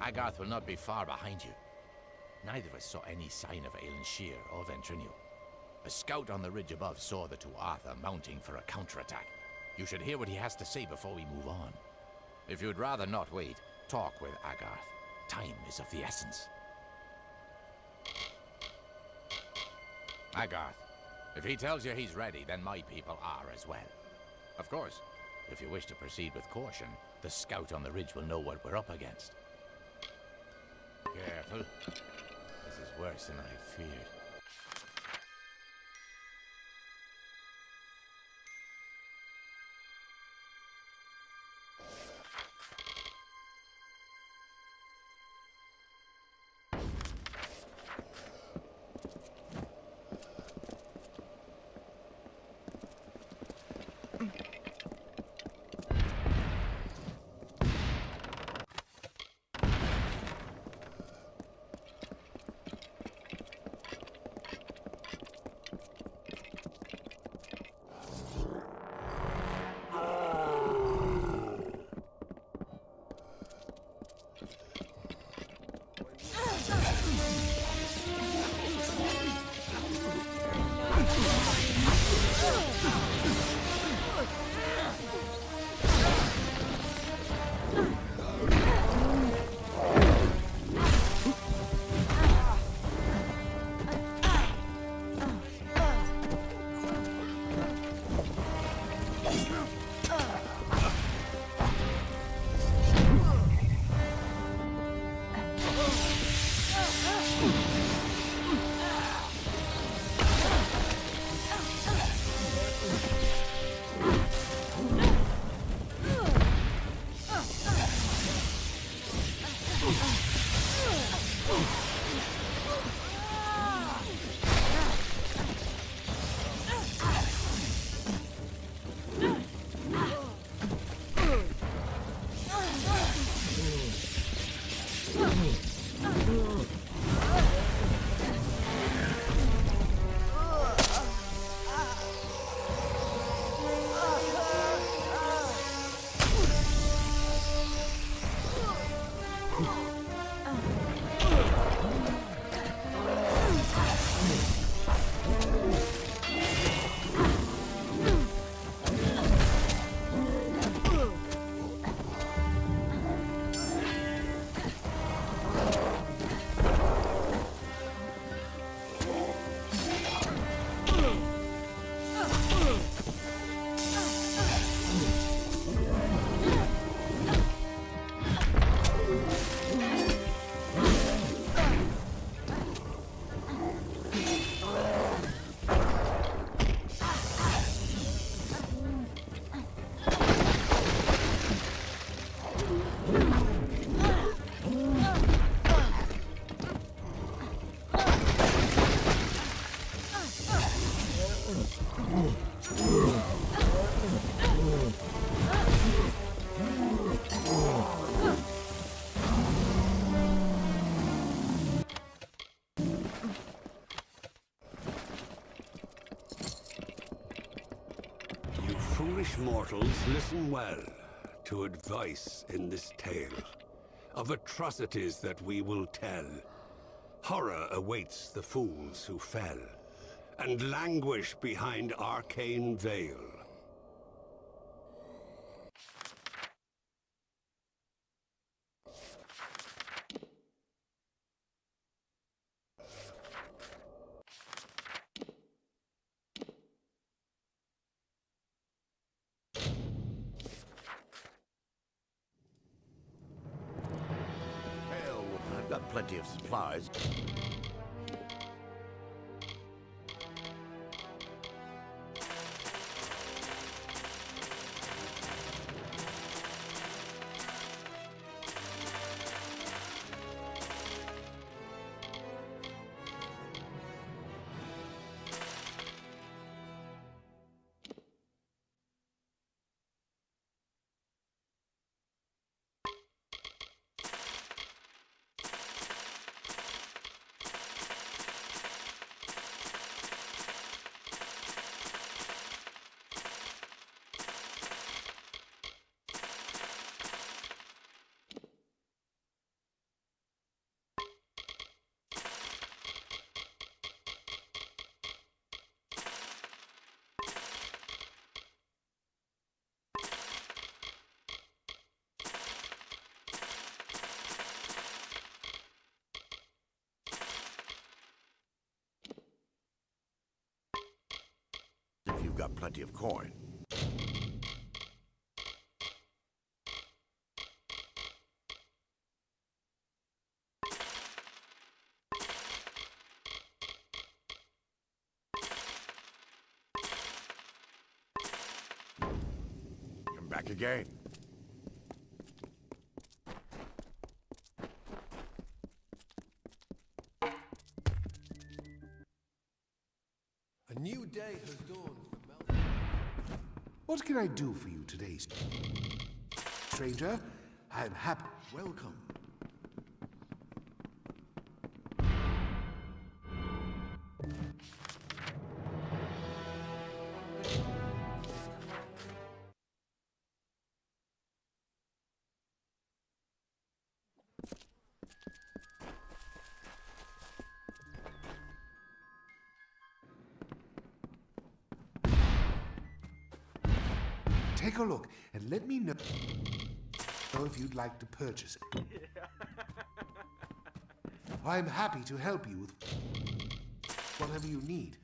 Agarth will not be far behind you. Neither of us saw any sign of Alan Shear or Ventrinu. A scout on the ridge above saw the Tuatha mounting for a counterattack. You should hear what he has to say before we move on. If you'd rather not wait, talk with Agarth. Time is of the essence. Agarth, if he tells you he's ready, then my people are as well. Of course, if you wish to proceed with caution, the scout on the ridge will know what we're up against. Careful. This is worse than I feared.
Foolish mortals, listen well to advice in this tale of atrocities that we will tell. Horror awaits the fools who fell and languish behind arcane veil.
I've got plenty of supplies. If you've got plenty of coin. Come back again.
A new day has dawned for Mel. What can I do for you today, stranger? I'm happy. Welcome. Take a look and let me know if you'd like to purchase it. I'm happy to help you with whatever you need.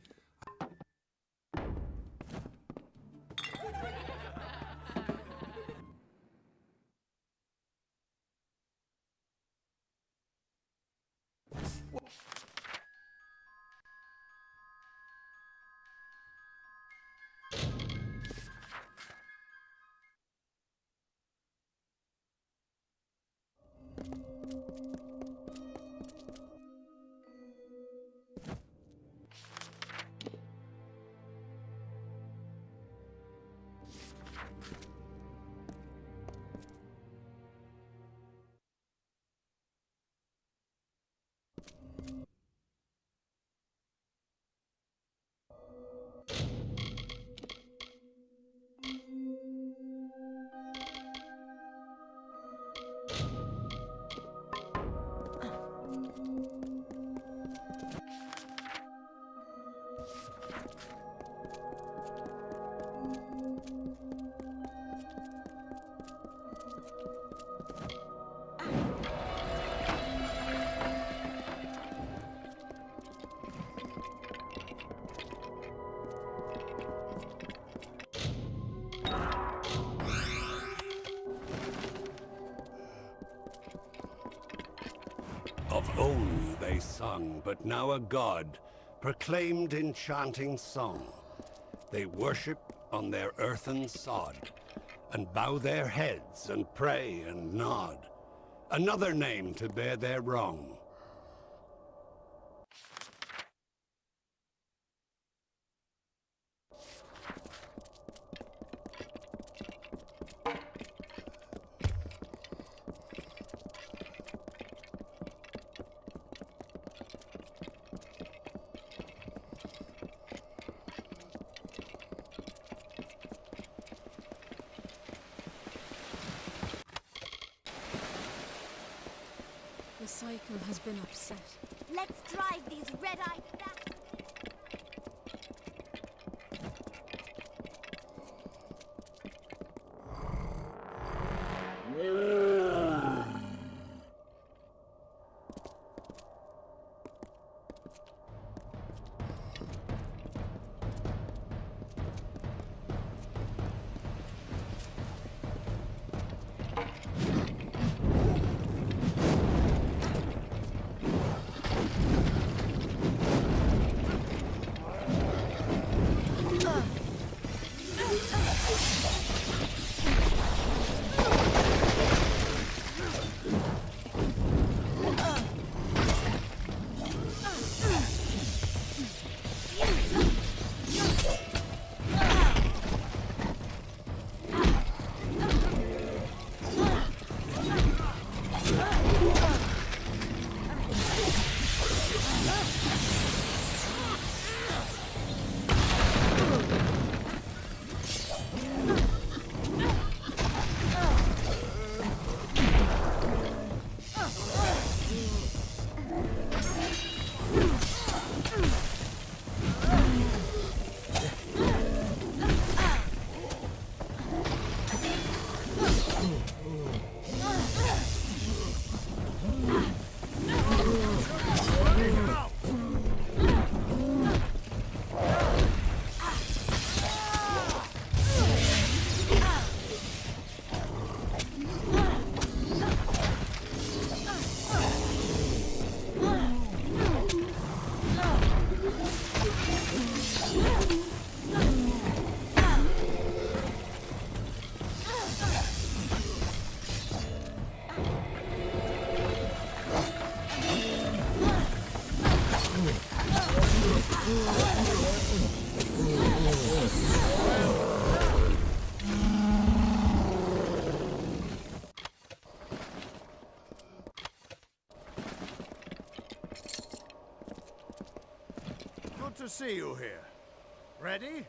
Of old they sung, but now a god proclaimed enchanting song. They worship on their earthen sod, and bow their heads and pray and nod. Another name to bear their wrong.
The cycle has been upset.
Let's drive these red-eyed bastards.
Good to see you here. Ready?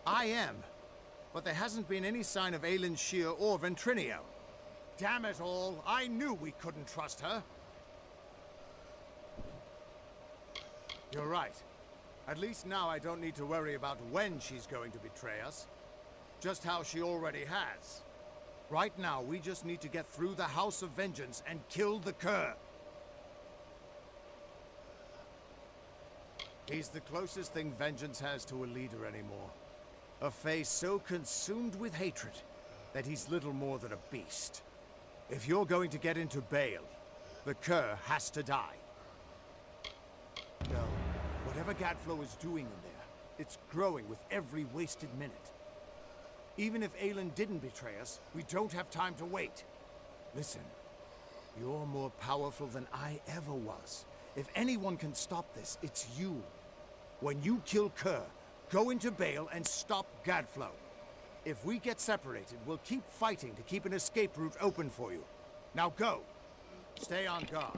I am. But there hasn't been any sign of Aelin Shear or Ventrinio. Damn it all, I knew we couldn't trust her. You're right. At least now I don't need to worry about when she's going to betray us. Just how she already has. Right now, we just need to get through the House of Vengeance and kill the Cur. He's the closest thing Vengeance has to a leader anymore. A face so consumed with hatred that he's little more than a beast. If you're going to get into Bale, the Cur has to die. No, whatever Gadflow is doing in there, it's growing with every wasted minute. Even if Aelin didn't betray us, we don't have time to wait. Listen, you're more powerful than I ever was. If anyone can stop this, it's you. When you kill Cur, go into Bale and stop Gadflow. If we get separated, we'll keep fighting to keep an escape route open for you. Now go! Stay on guard.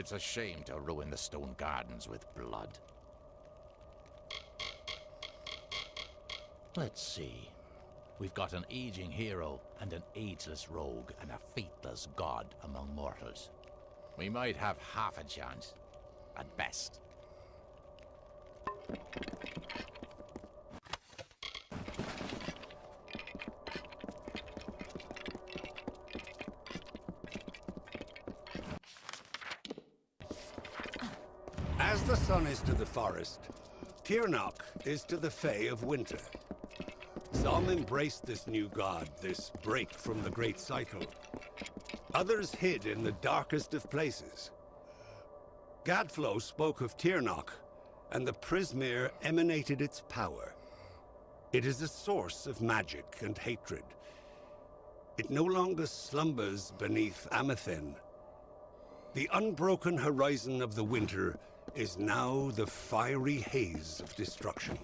It's a shame to ruin the stone gardens with blood. Let's see. We've got an aging hero and an ageless rogue and a faithless god among mortals. We might have half a chance, at best.
As the sun is to the forest, Tirnoch is to the Fae of winter. Some embraced this new god, this break from the great cycle. Others hid in the darkest of places. Gadflow spoke of Tirnoch, and the Prismere emanated its power. It is a source of magic and hatred. It no longer slumbers beneath Amethen. The unbroken horizon of the winter is now the fiery haze of destruction.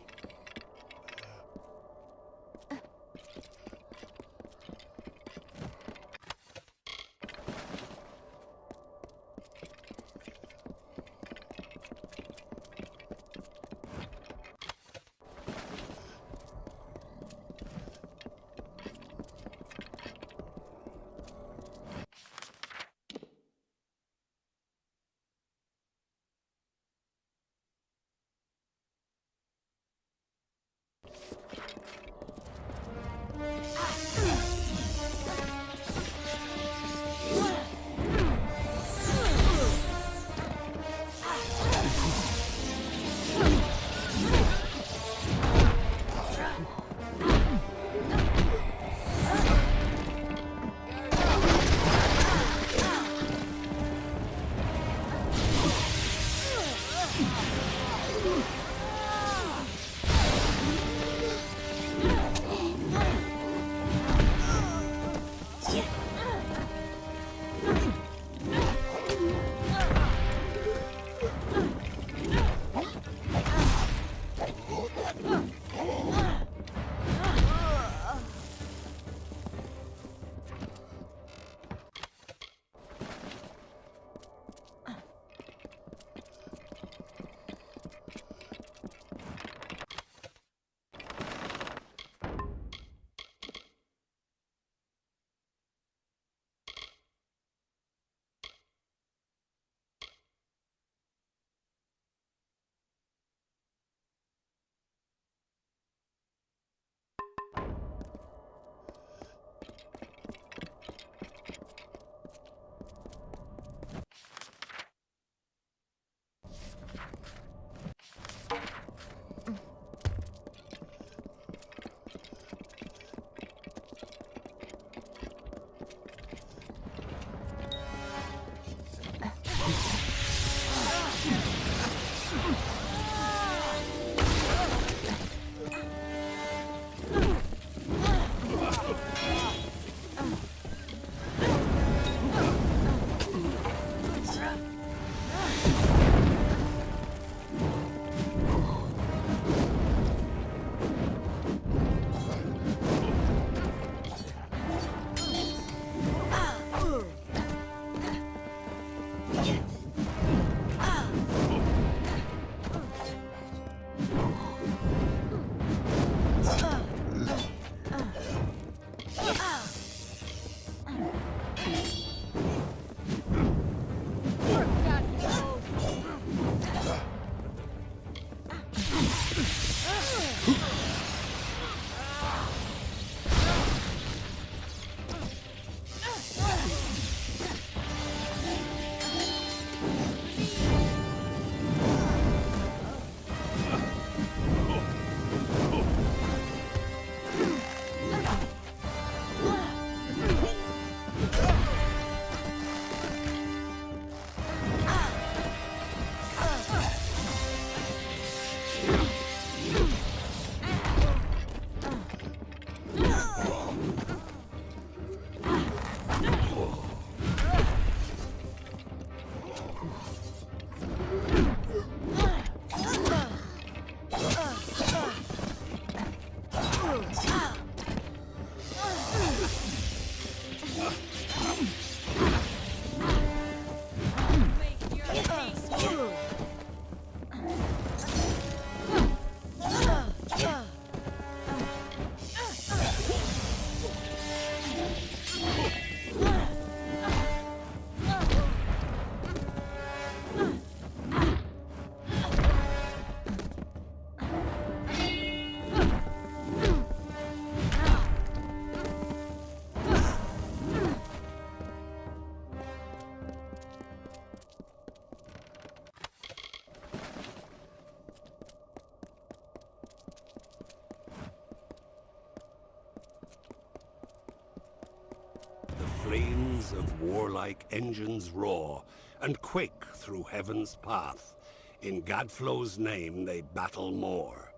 Flames of warlike engines roar, and quake through heaven's path. In Gadflow's name they battle more.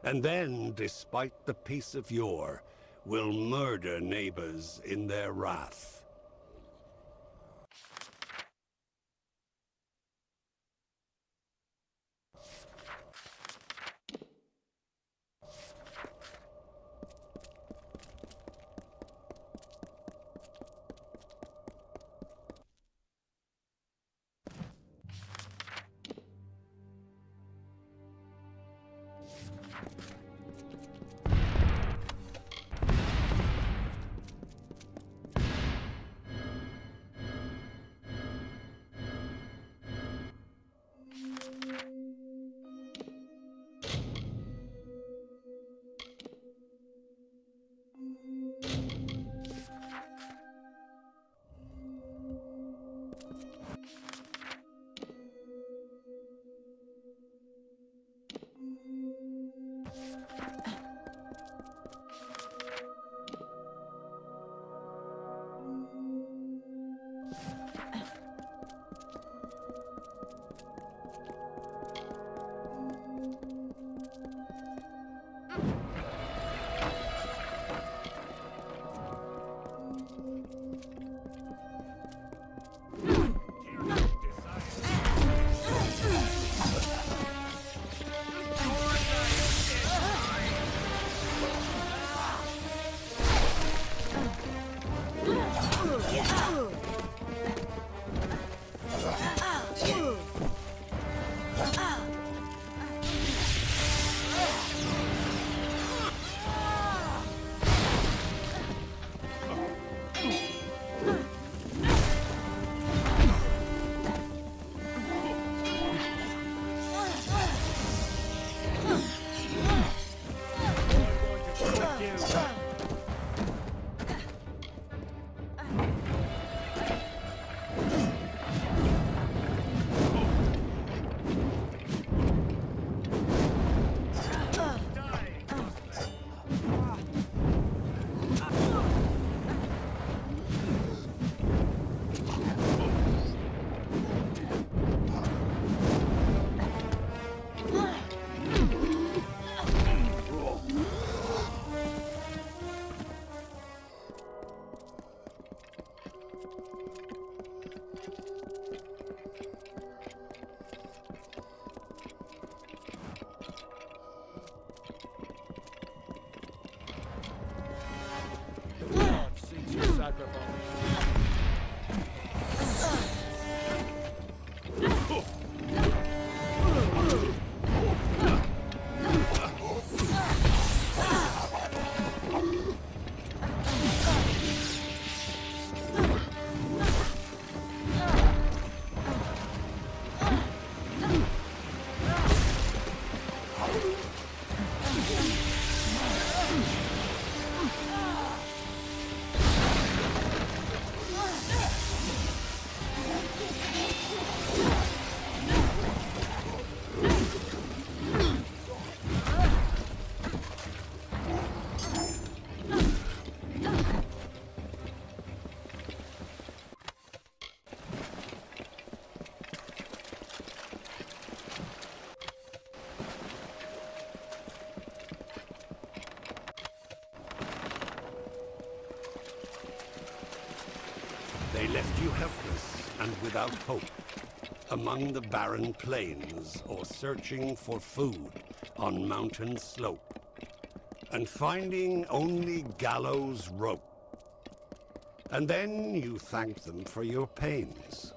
And then, despite the peace of yore, will murder neighbors in their wrath. They left you helpless and without hope, among the barren plains or searching for food on mountain slope, and finding only gallows rope. And then you thank them for your pains.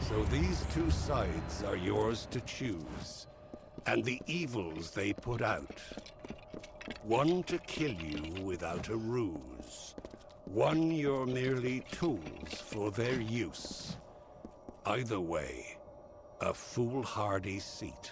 So these two sides are yours to choose, and the evils they put out. One to kill you without a ruse. One you're merely tools for their use. Either way, a foolhardy seat.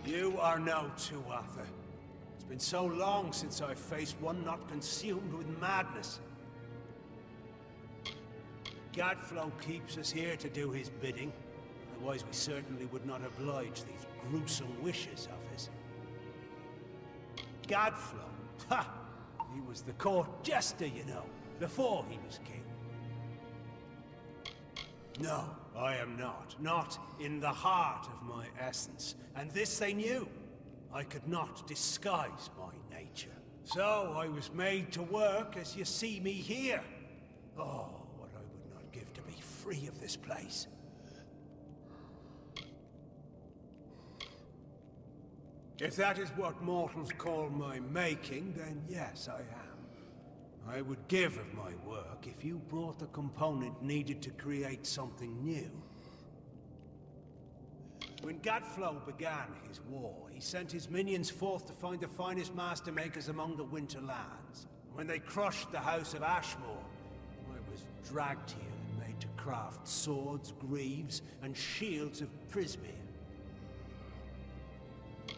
You are no Tuatha. It's been so long since I faced one not consumed with madness. Gadflow keeps us here to do his bidding. Otherwise we certainly would not oblige these gruesome wishes of his. Gadflow? Ha! He was the court jester, you know, before he was king. No, I am not. Not in the heart of my essence. And this they knew. I could not disguise my nature. So I was made to work as you see me here. Oh, what I would not give to be free of this place. If that is what mortals call my making, then yes, I am. I would give of my work if you brought the component needed to create something new. When Gadflow began his war, he sent his minions forth to find the finest master makers among the Winterlands. When they crushed the House of Ashmore, I was dragged here and made to craft swords, greaves, and shields of Prismere.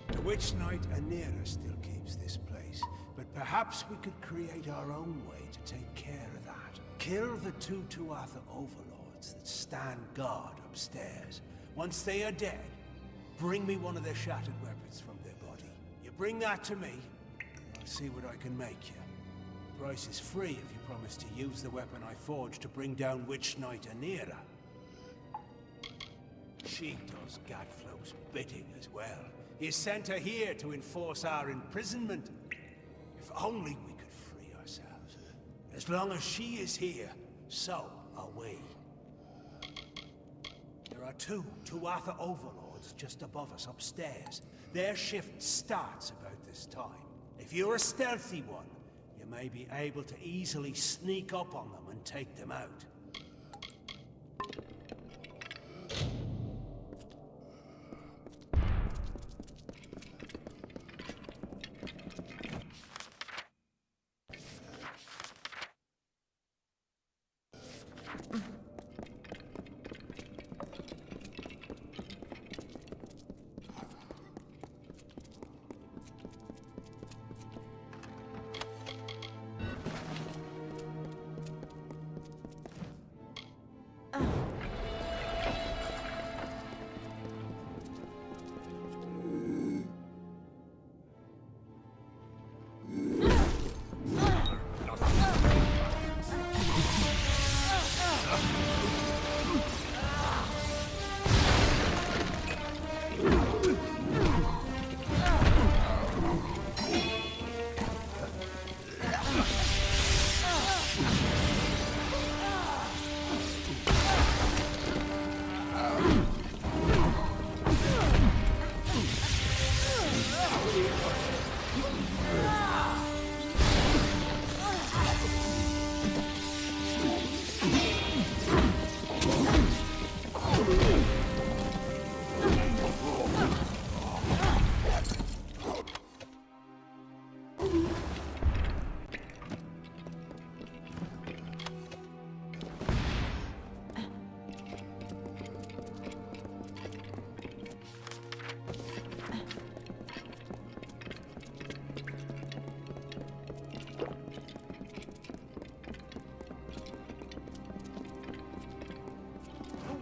The Witch Knight Anira still keeps this place, but perhaps we could create our own way to take care of that. Kill the two Tuatha overlords that stand guard upstairs. Once they are dead, bring me one of their shattered weapons from their body. You bring that to me, I'll see what I can make you. The price is free if you promise to use the weapon I forged to bring down Witch Knight Anira. She does Gadflow's bidding as well. He sent her here to enforce our imprisonment. If only we could free ourselves. As long as she is here, so are we. There are two Tuatha overlords just above us upstairs. Their shift starts about this time. If you're a stealthy one, you
may be able to easily sneak up on them and take them out.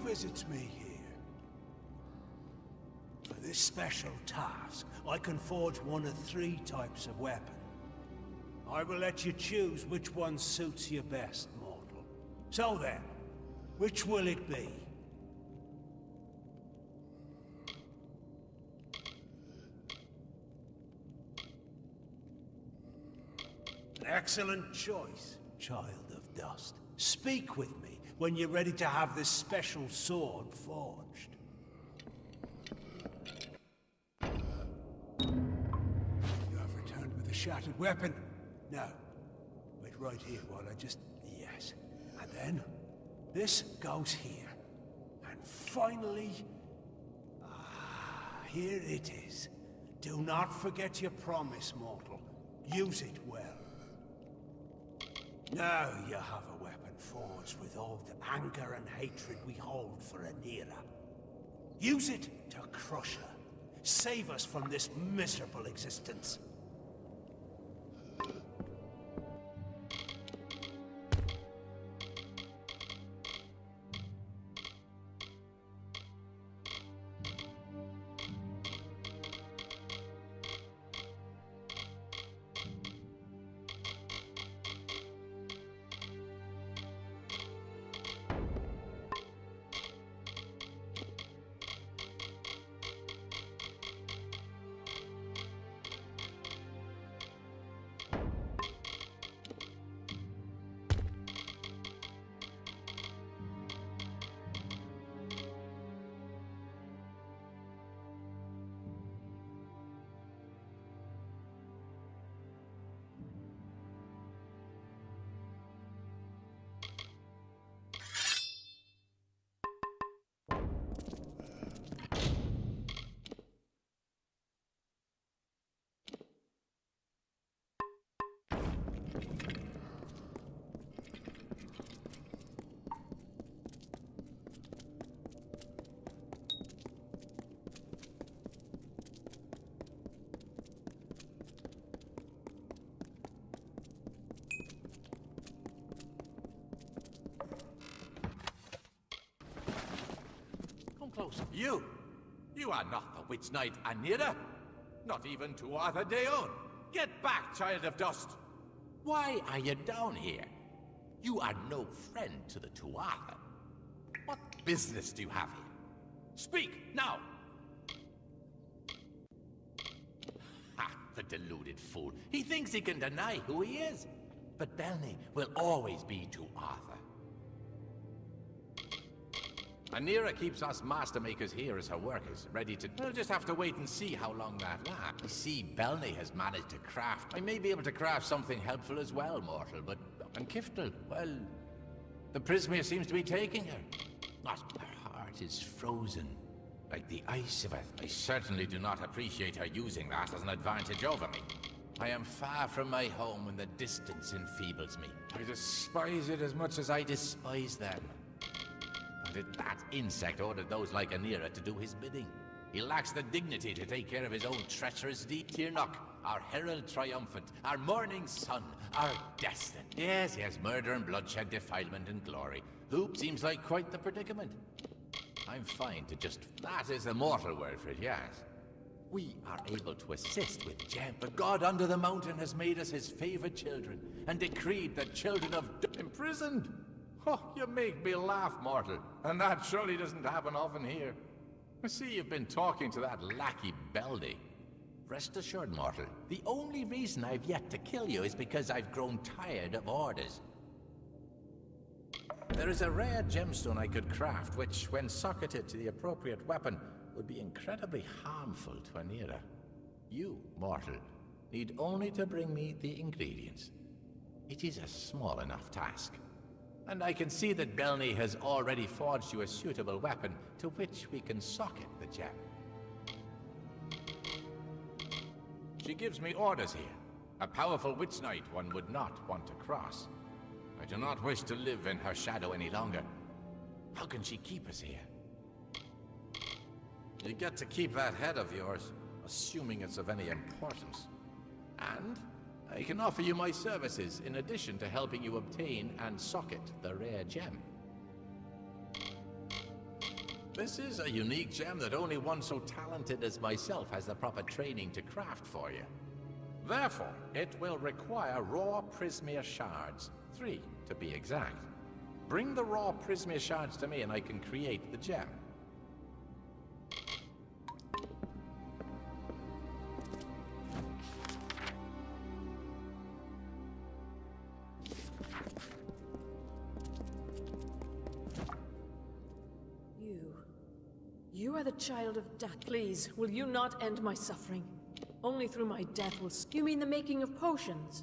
Visits me here. For this special task, I can forge one of 3 types of weapon. I will let you choose which one suits you best, mortal. So then, which will it be? An excellent choice, child of dust. Speak with me when you're ready to have this special sword forged. You have returned with a shattered weapon? No. Wait right here while I just... Yes. And then, this goes here. And finally... here it is. Do not forget your promise, mortal. Use it well. Now you have a weapon forged with all the anger and hatred we hold for Anira. Use it to crush her. Save us from this miserable existence.
Close. You are not the Witch Knight Anira. Not even Tuatha Deon. Get back, child of dust. Why are you down here? You are no friend to the Tuatha. What business do you have here? Speak, now! Ha! The deluded fool. He thinks he can deny who he is. But Belny will always be Tuatha. Anira keeps us master makers here as her workers, ready to... We'll just have to wait and see how long that lasts. You see, Belny has managed to craft... I may be able to craft something helpful as well, mortal, but... And Kiftel, well... The Prismere seems to be taking her. But her heart is frozen, like the ice of it. I certainly do not appreciate her using that as an advantage over me. I am far from my home and the distance enfeebles me. I despise it as much as I despise them. But that insect ordered those like Anira to do his bidding. He lacks the dignity to take care of his own treacherous deed. Tirnoch, our herald triumphant, our morning sun, our destiny. Yes, murder and bloodshed, defilement and glory. Hoop seems like quite the predicament. I'm fine to just... That is the mortal word for it, yes. We are able to assist with gem. But God under the mountain has made us his favored children and decreed that children of... Imprisoned? Oh, you make me laugh, mortal. And that surely doesn't happen often here. I see you've been talking to that lackey Beldy. Rest assured, mortal, the only reason I've yet to kill you is because I've grown tired of orders. There is a rare gemstone I could craft, which, when socketed to the appropriate weapon, would be incredibly harmful to Anira. You, mortal, need only to bring me the ingredients. It is a small enough task. And I can see that Belny has already forged you a suitable weapon to which we can socket the gem. She gives me orders here. A powerful witch knight one would not want to cross. I do not wish to live in her shadow any longer. How can she keep us here? You get to keep that head of yours, assuming it's of any importance. And I can offer you my services in addition to helping you obtain and socket the rare gem. This is a unique gem that only one so talented as myself has the proper training to craft for you. Therefore, it will require raw Prismere shards, 3 to be exact. Bring the raw Prismere shards to me and I can create the gem.
You are the child of death. Please, will you not end my suffering? Only through my death will... You mean the making of potions?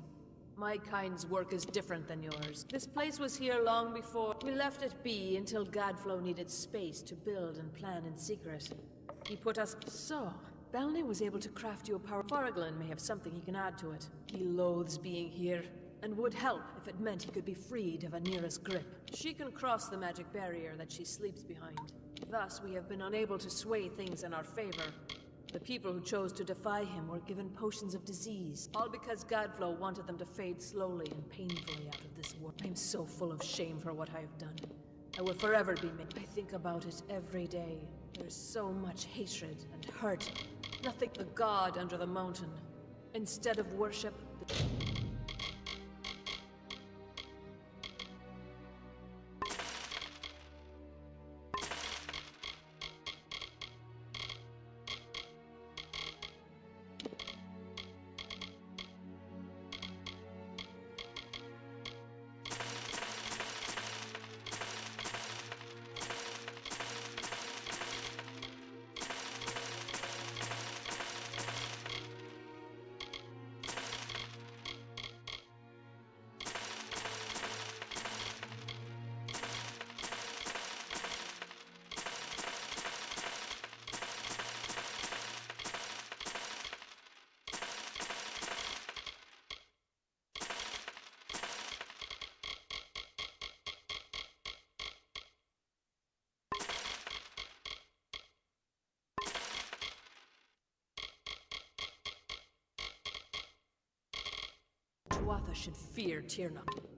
My kind's work is different than yours. This place was here long before. We left it be until Gadflow needed space to build and plan in secret. He put us... So, Belny was able to craft you a power... Faraglan may have something he can add to it. He loathes being here, and would help if it meant he could be freed of Anira's grip. She can cross the magic barrier that she sleeps behind. Thus, we have been unable to sway things in our favor. The people who chose to defy him were given potions of disease, all because Gadflow wanted them to fade slowly and painfully out of this world. I'm so full of shame for what I have done. I will forever be made. I think about it every day. There's so much hatred and hurt. Nothing the god under the mountain. Instead of worship, Tuatha should fear Tirnoch.